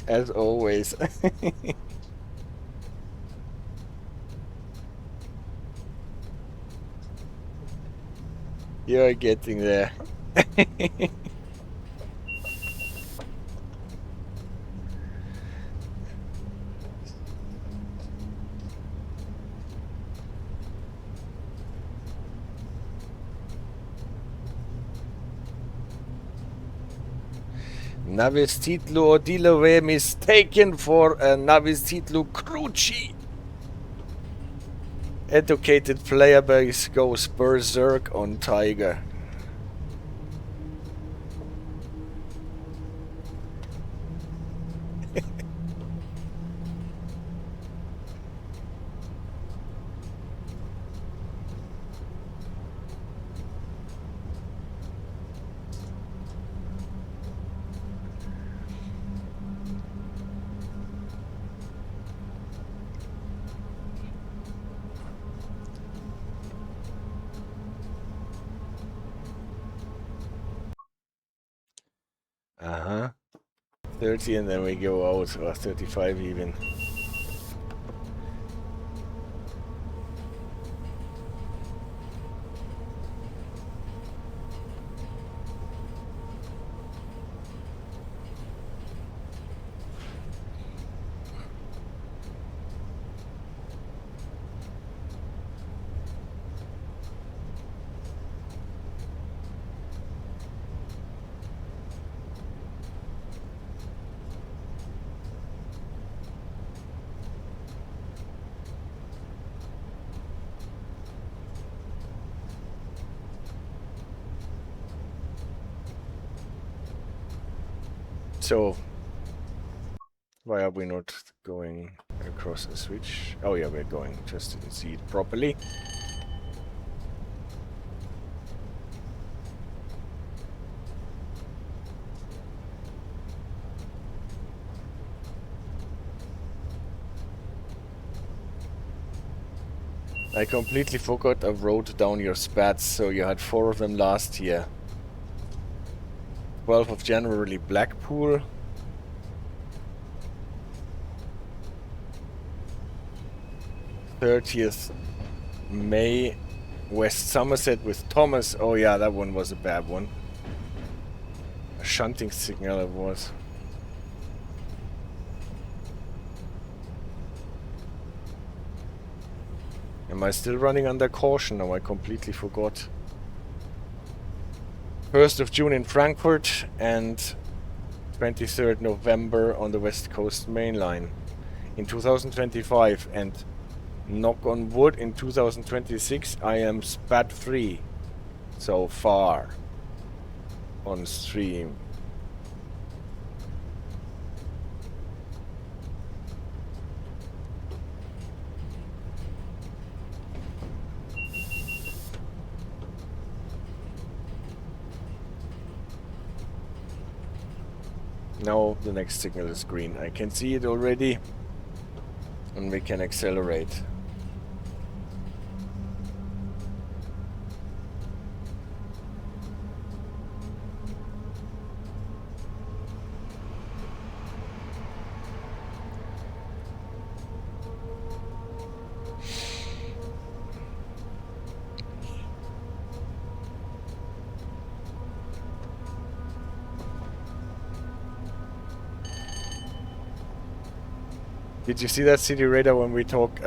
As always. You're getting there. Navis Titlu Odilove mistaken for a Navis Titlu Cruci. Educated player base goes berserk on Tiger. Uh-huh. 30 and then we go out, or 35 even. So, why are we not going across the switch? Oh yeah, we're going, just didn't see it properly. I completely forgot I wrote down your spats, so you had 4 of them last year. 12th of January, Blackpool. 30th May, West Somerset with Thomas. Oh yeah, that one was a bad one. A shunting signal it was. Am I still running under caution? No, I completely forgot. 1st of June in Frankfurt and 23rd November on the West Coast Main Line in 2025, and knock on wood, in 2026 I am spat free so far on stream. Now the next signal is green. I can see it already, and we can accelerate. Did you see that city radar when we talked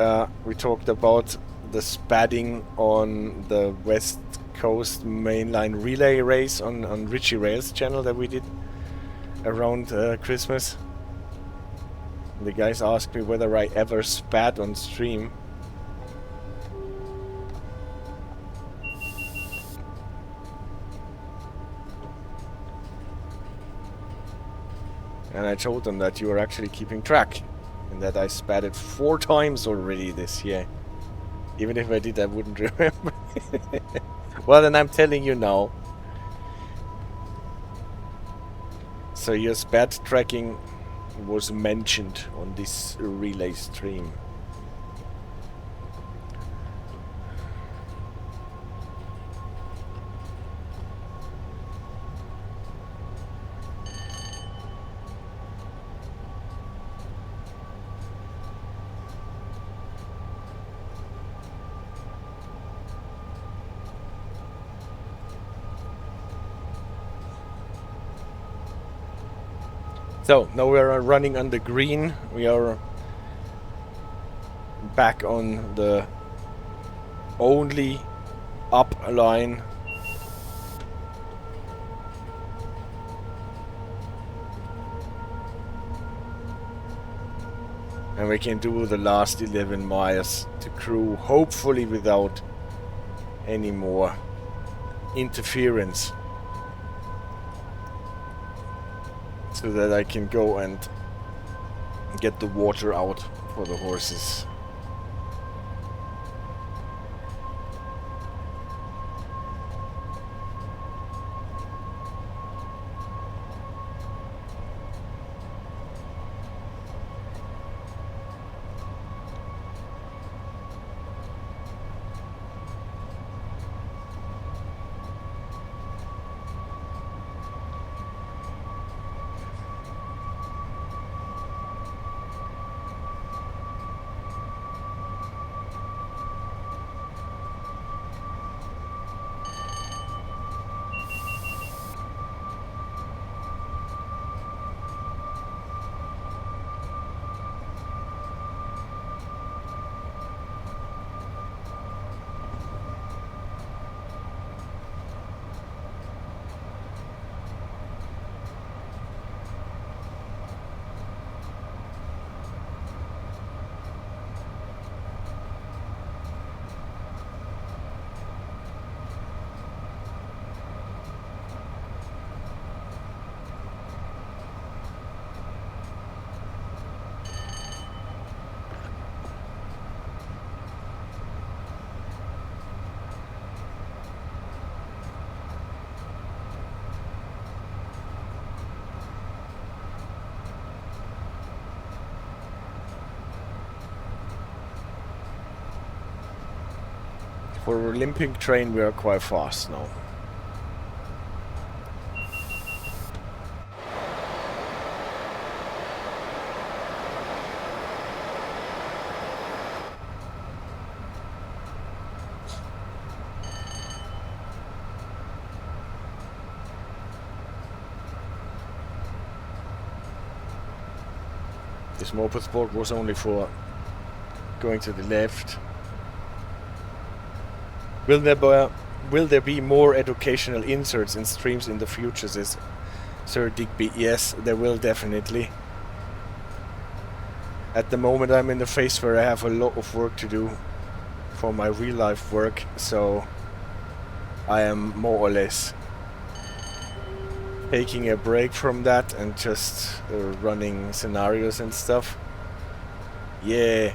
about the spatting on the West Coast mainline relay race on Richie Rails channel that we did around Christmas? The guys asked me whether I ever spat on stream. And I told them that you were actually keeping track. And that I spat it 4 times already this year. Even if I did, I wouldn't remember. Well, then I'm telling you now. So your spat tracking was mentioned on this relay stream. So now we are running on the green. We are back on the only up line. And we can do the last 11 miles to Crewe, hopefully without any more interference. So that I can go and get the water out for the horses. For a limping train, we are quite fast now. This moped sport was only for going to the left. Will there be more educational inserts in streams in the future, says Sir Digby? Yes, there will definitely. At the moment I'm in the phase where I have a lot of work to do for my real life work, so I am more or less taking a break from that and just running scenarios and stuff. Yeah.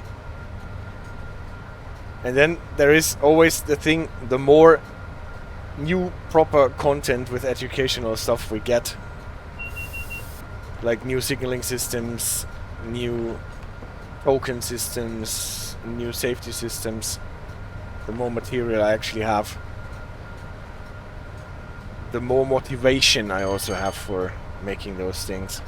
And then there is always the thing, the more new proper content with educational stuff we get, like new signaling systems, new token systems, new safety systems, the more material I actually have, the more motivation I also have for making those things.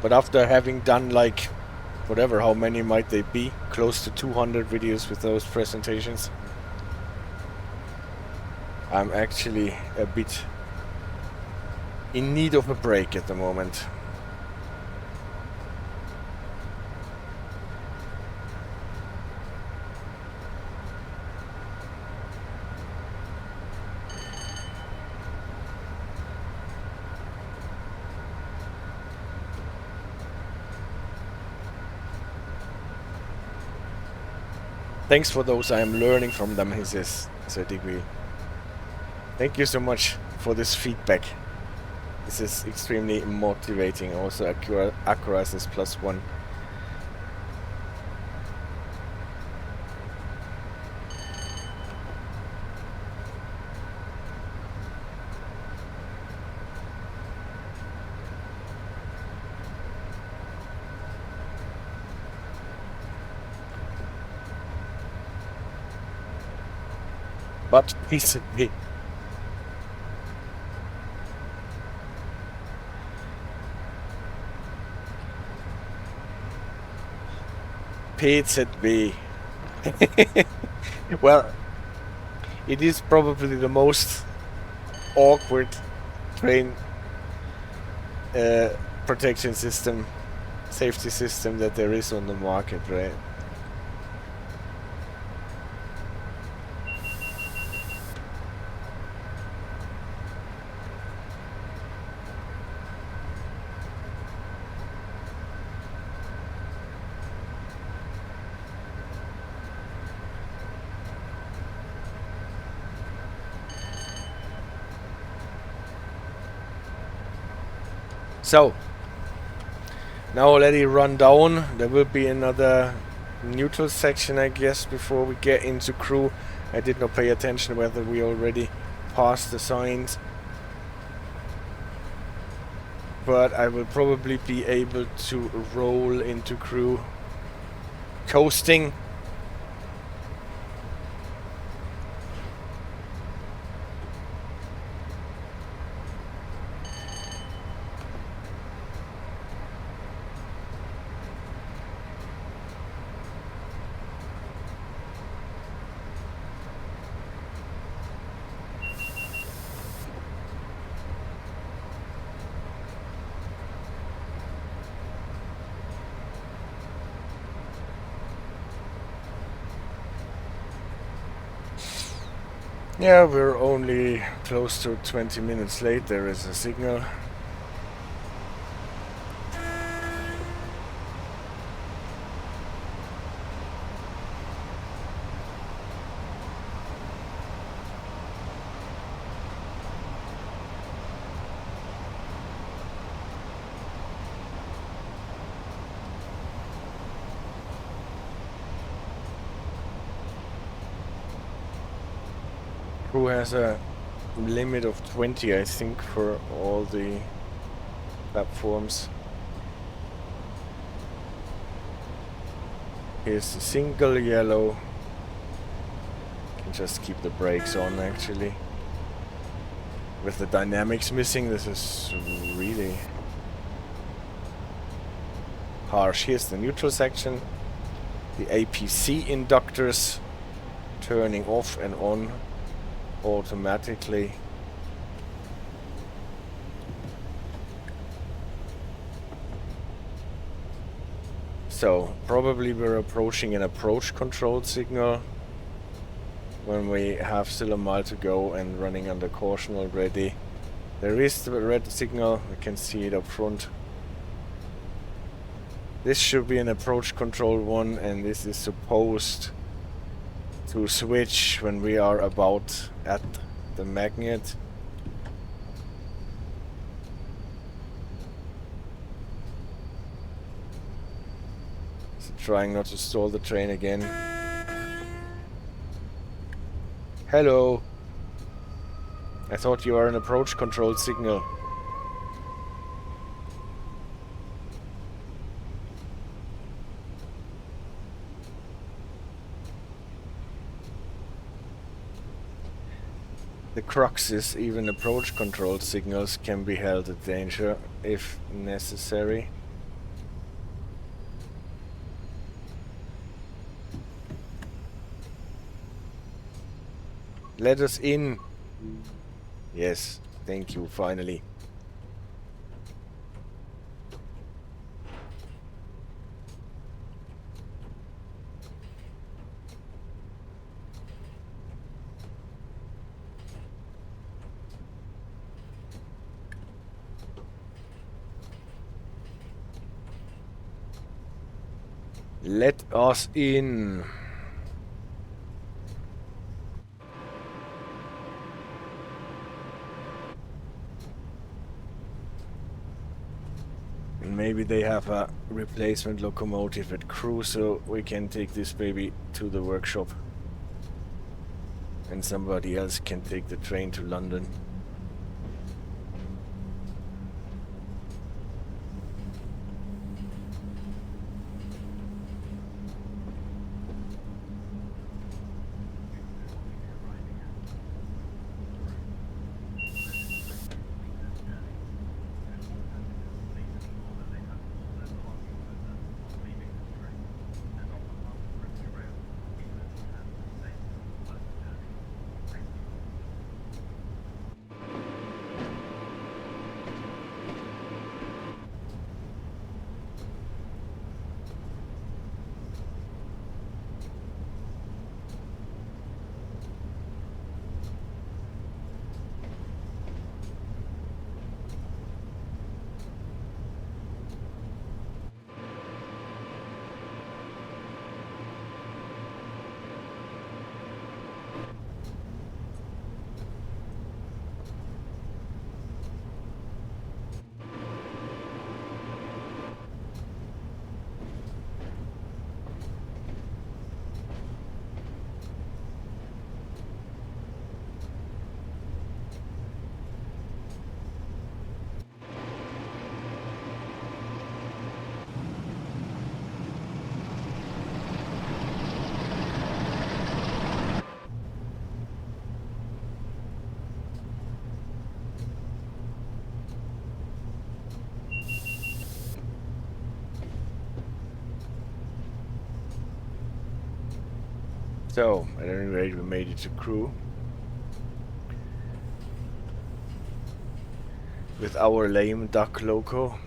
But after having done like, whatever, how many might they be? Close to 200 videos with those presentations. I'm actually a bit in need of a break at the moment. Thanks for those, I am learning from them, he says, Sir Digby. Thank you so much for this feedback. This is extremely motivating. Also, Acura says +1. But recently, PZB. Well, it is probably the most awkward train protection system, safety system that there is on the market, right? So, now let it run down. There will be another neutral section, I guess, before we get into Crewe. I did not pay attention whether we already passed the signs. But I will probably be able to roll into Crewe coasting. Yeah, we're only close to 20 minutes late. There is a signal. Who has a limit of 20, I think, for all the platforms. Here's the single yellow. Can just keep the brakes on actually. With the dynamics missing, this is really harsh. Here's the neutral section. The APC inductors turning off and on automatically. So probably we're approaching an approach control signal when we have still a mile to go and running under caution already. There is the red signal, we can see it up front. This should be an approach control one, and this is supposed to switch when we are about at the magnet. So trying not to stall the train again. Hello. I thought you were an approach control signal. The crux is even approach control signals can be held at danger if necessary. Let us in. Yes, thank you, finally. Let us in. And maybe they have a replacement locomotive at Crewe, so we can take this baby to the workshop. And somebody else can take the train to London. So, at any rate, we made it to Crewe with our lame duck loco.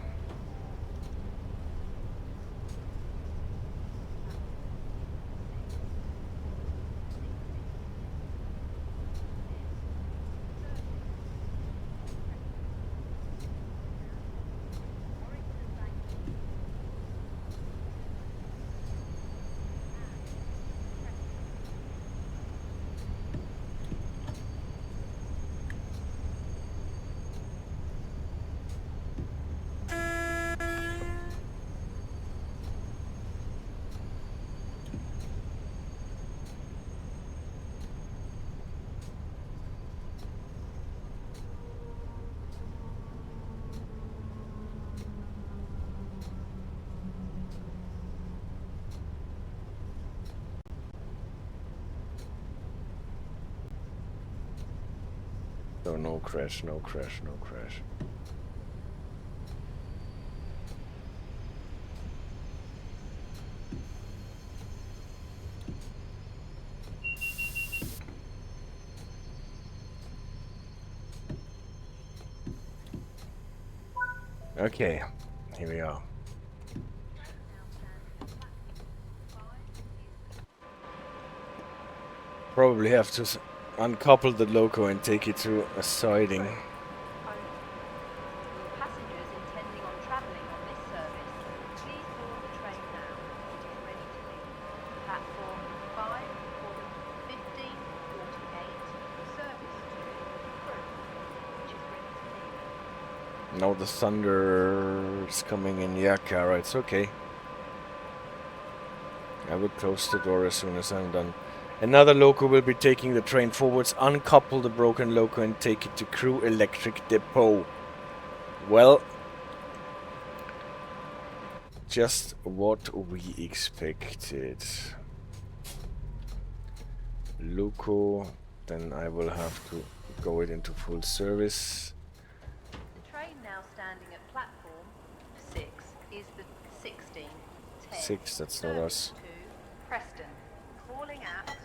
So no crash, no crash, no crash. Okay, here we are. Probably have to uncouple the loco and take it to a siding. Only. Will passengers intending on travelling on this service, please board the train now. It is ready to leave. Platform 5 for the 1548 service to Crewe, which is ready to leave. Now the thunder's coming in. Yeah, Kara, it's okay. I will close the door as soon as I'm done. Another loco will be taking the train forwards, uncouple the broken loco and take it to Crewe Electric Depot. Well, just what we expected. Loco, then I will have to go it into full service. The train now standing at platform 6 is the 1610. 6, that's not us. Service to Preston. Calling at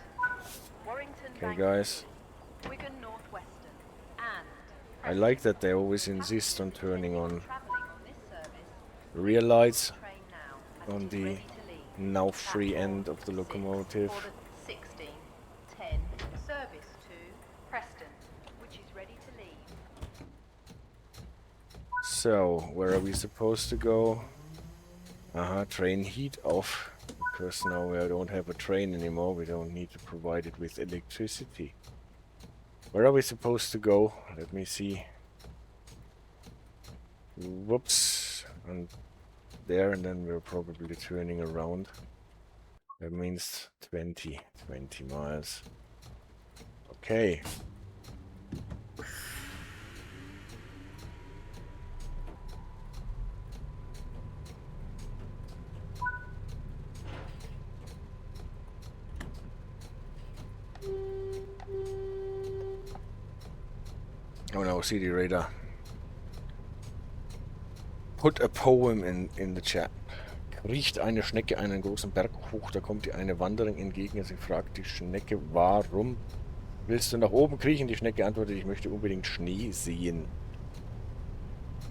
Warrington. Okay, guys. Wigan North Western and I like that they always insist on turning on travelling on this service. rear lights Train now as on it is the ready to leave. now free Platform end of the 6 locomotive. for the 1610 service to Preston, which is ready to leave. So, where are we supposed to go? Train heat off. Because now we don't have a train anymore, we don't need to provide it with electricity. Where are we supposed to go? Let me see. Whoops. And there, and then we're probably turning around. That means 20 miles. Okay. Oh no, CD radar. Put a poem in the chat. Riecht eine Schnecke einen großen Berg hoch, da kommt ihr eine Wanderin entgegen. Sie fragt die Schnecke, warum willst du nach oben kriechen? Die Schnecke antwortet, ich möchte unbedingt Schnee sehen.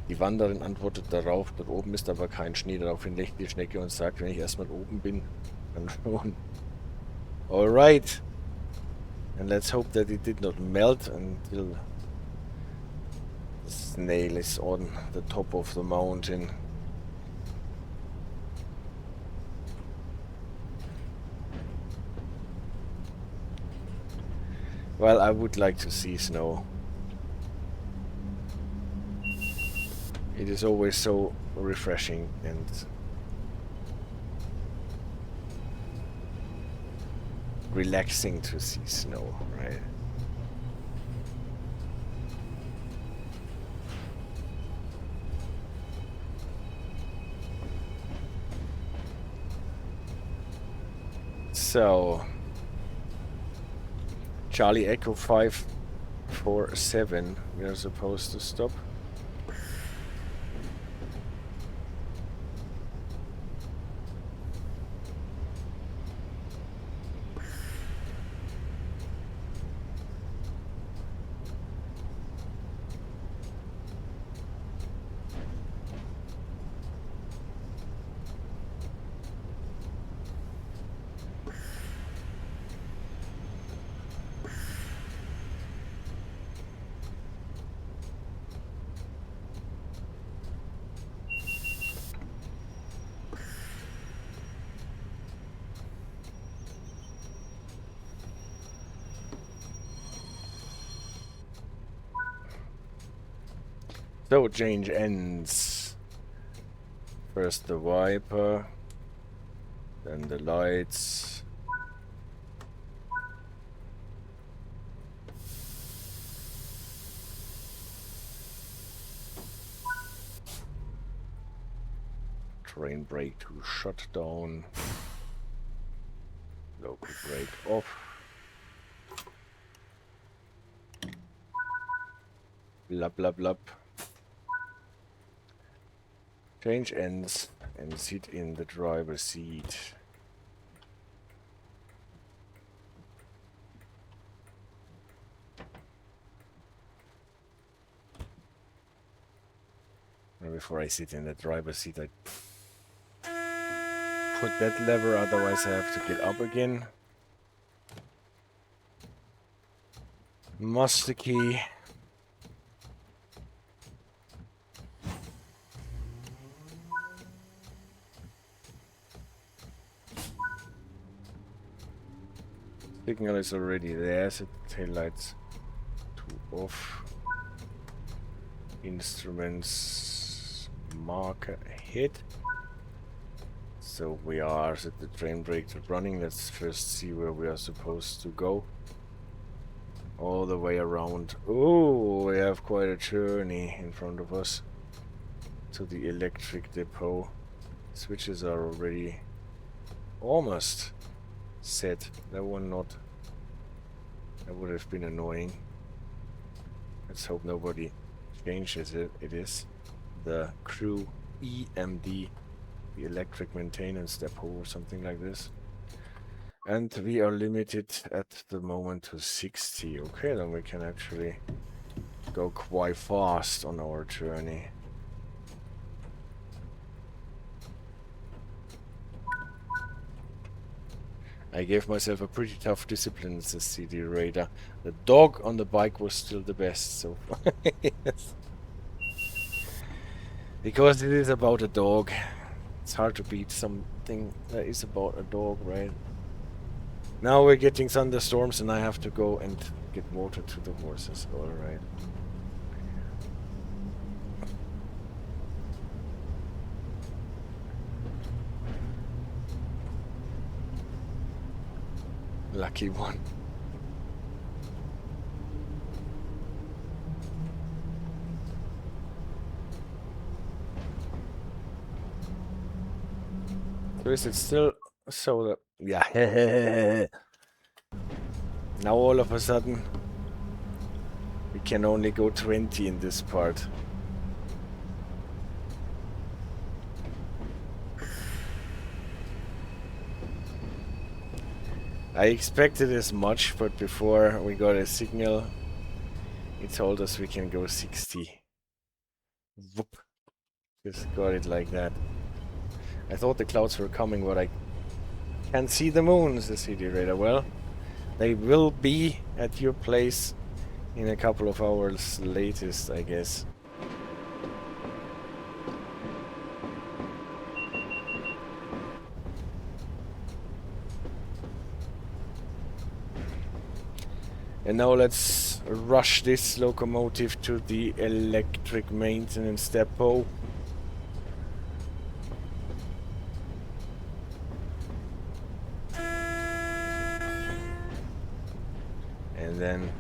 Die Wanderin antwortet darauf, dort oben ist aber kein Schnee. Daraufhin lächelt die Schnecke und sagt, wenn ich erstmal oben bin, dann schon. Alright. And let's hope that it did not melt until the snail is on the top of the mountain. Well, I would like to see snow. It is always so refreshing and relaxing to see snow, right? So, Charlie Echo 547, we are supposed to stop. So change ends. First the wiper, then the lights. Train brake to shut down. Local brake off. Blub, blub, blub. Change ends and sit in the driver's seat. And before I sit in the driver's seat, I put that lever, otherwise I have to get up again. Master key. Signal is already there, set the tail lights to off. Instruments marker hit. So we are set the train brakes running. Let's first see where we are supposed to go. All the way around. Oh, we have quite a journey in front of us to the electric depot. Switches are already almost set. That one not. That would have been annoying. Let's hope nobody changes it. It is the Crewe E.M.D, the electric maintenance depot or something like this. And we are limited at the moment to 60. Okay, then we can actually go quite fast on our journey. I gave myself a pretty tough discipline as a CD raider. The dog on the bike was still the best, so yes. Because it is about a dog. It's hard to beat something that is about a dog, right? Now we're getting thunderstorms and I have to go and get water to the horses. Alright. Lucky one. So is it still so that... Yeah. Now all of a sudden we can only go 20 in this part. I expected as much, but before we got a signal, it told us we can go 60. Whoop. Just got it like that. I thought the clouds were coming, but I can't see the moon, the CD radar. Well, they will be at your place in a couple of hours latest, I guess. And now let's rush this locomotive to the electric maintenance depot. And then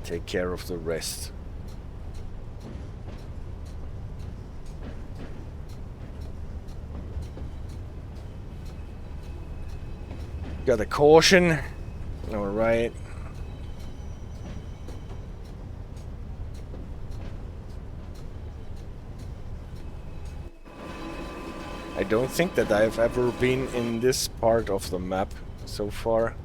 take care of the rest. Got a caution. All right. I don't think that I've ever been in this part of the map so far.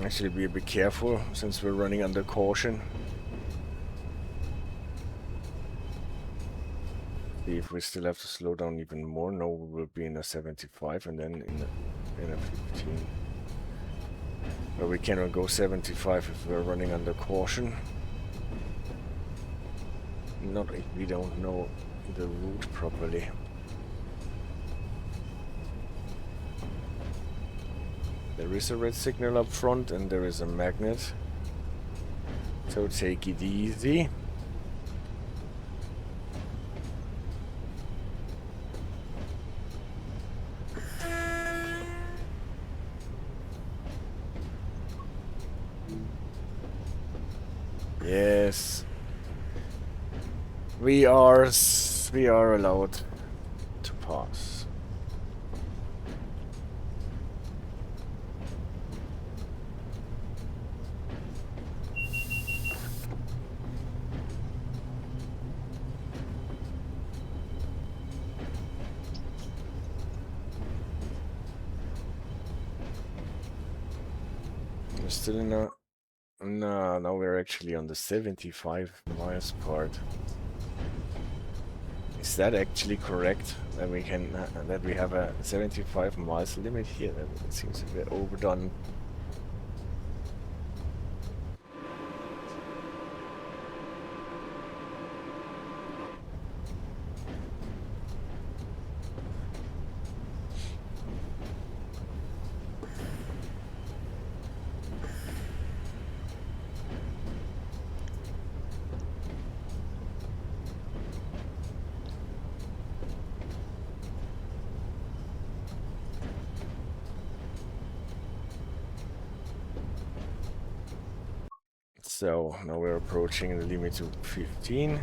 Actually, be a bit careful since we're running under caution. See if we still have to slow down even more. No, we will be in a 75 and then in a 15. But we cannot go 75 if we're running under caution. Not if we don't know the route properly. There is a red signal up front and there is a magnet. So take it easy. Yes. We are allowed to pass. We're still in a... No, now we're actually on the 75 miles part. Is that actually correct? That we can that we have a 75 miles limit here? That seems a bit overdone. So now we're approaching the limit to 15.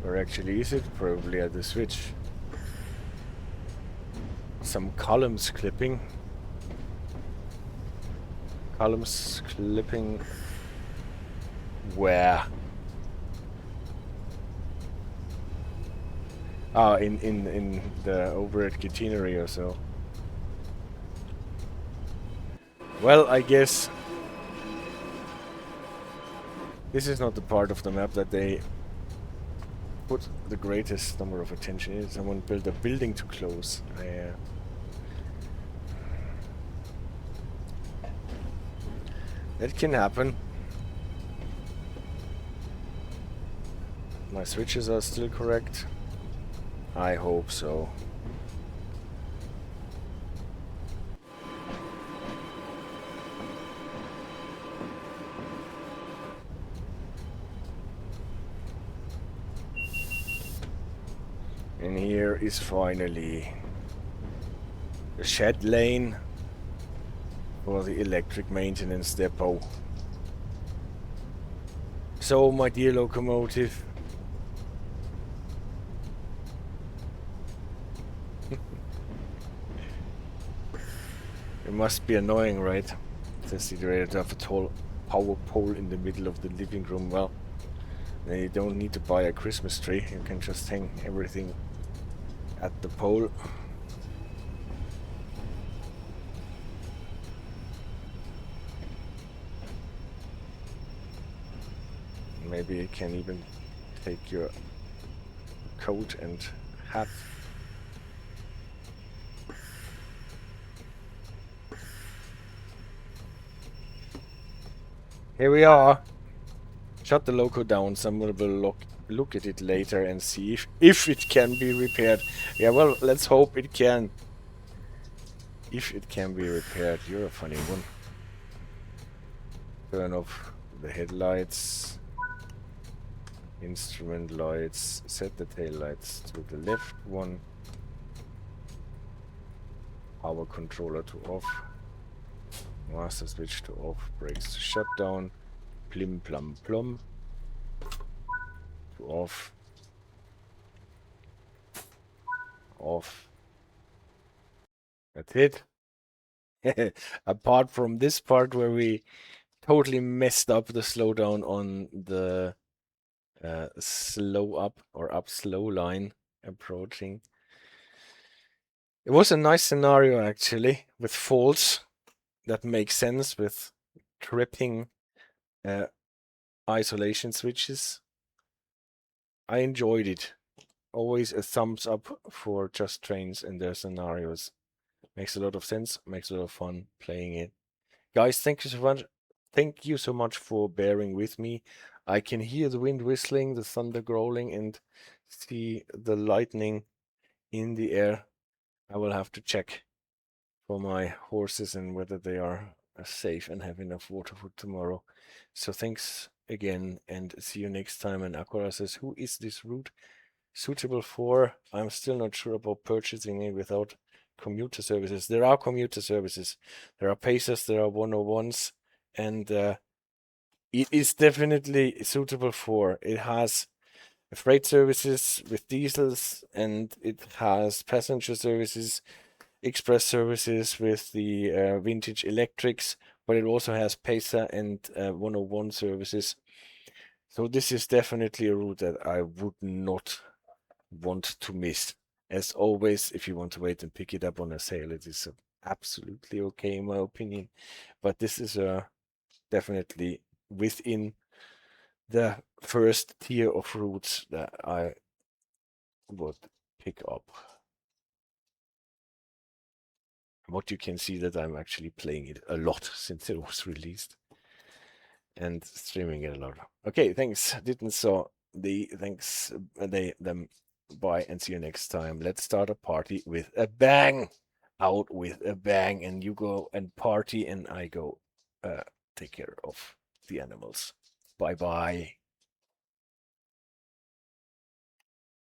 Where actually is it? Probably at the switch. Some columns clipping. Columns clipping. Where? Ah, in the over at Catenary or so. Well, I guess this is not the part of the map that they put the greatest number of attention in. Someone built a building too close. That can happen. My switches are still correct. I hope so. And here is finally the shed lane for the electric maintenance depot. So, my dear locomotive, it must be annoying, right? Says the director to have a tall power pole in the middle of the living room. Well, then you don't need to buy a Christmas tree. You can just hang everything at the pole. Maybe you can even take your coat and hat. Here we are. Shut the loco down. Someone will look at it later and see if it can be repaired. Yeah, well, let's hope it can. If it can be repaired. You're a funny one. Turn off the headlights. Instrument lights. Set the tail lights to the left one. Power controller to off. Master switch to off. Brakes to shut down. Plim plum plum. To off. Off. That's it. Apart from this part where we totally messed up the slowdown on the slow up or up slow line approaching. It was a nice scenario actually with faults that make sense with tripping isolation switches. I enjoyed it. Always a thumbs up for Just Trains and their scenarios. Makes a lot of sense, makes a lot of fun playing it. Guys, thank you so much. Thank you so much for bearing with me. I can hear the wind whistling, the thunder growling, and see the lightning in the air. I will have to check for my horses and whether they are safe and have enough water for tomorrow. So thanks again and see you next time. And Akora says, who is this route suitable for? I'm still not sure about purchasing it without commuter services. There are commuter services. There are Pacers, there are 101s, and it is definitely suitable for. It has freight services with diesels, and it has passenger services, express services with the vintage electrics, but it also has Pacer and 101 services. So this is definitely a route that I would not want to miss. As always, if you want to wait and pick it up on a sale, it is absolutely okay in my opinion. But this is definitely within the first tier of routes that I would pick up. What you can see that I'm actually playing it a lot since it was released and streaming it a lot. Okay, thanks. Didn't saw the thanks them. Bye and see you next time. Let's start a party with a bang. Out with a bang, and you go and party, and I go take care of the animals. Bye bye.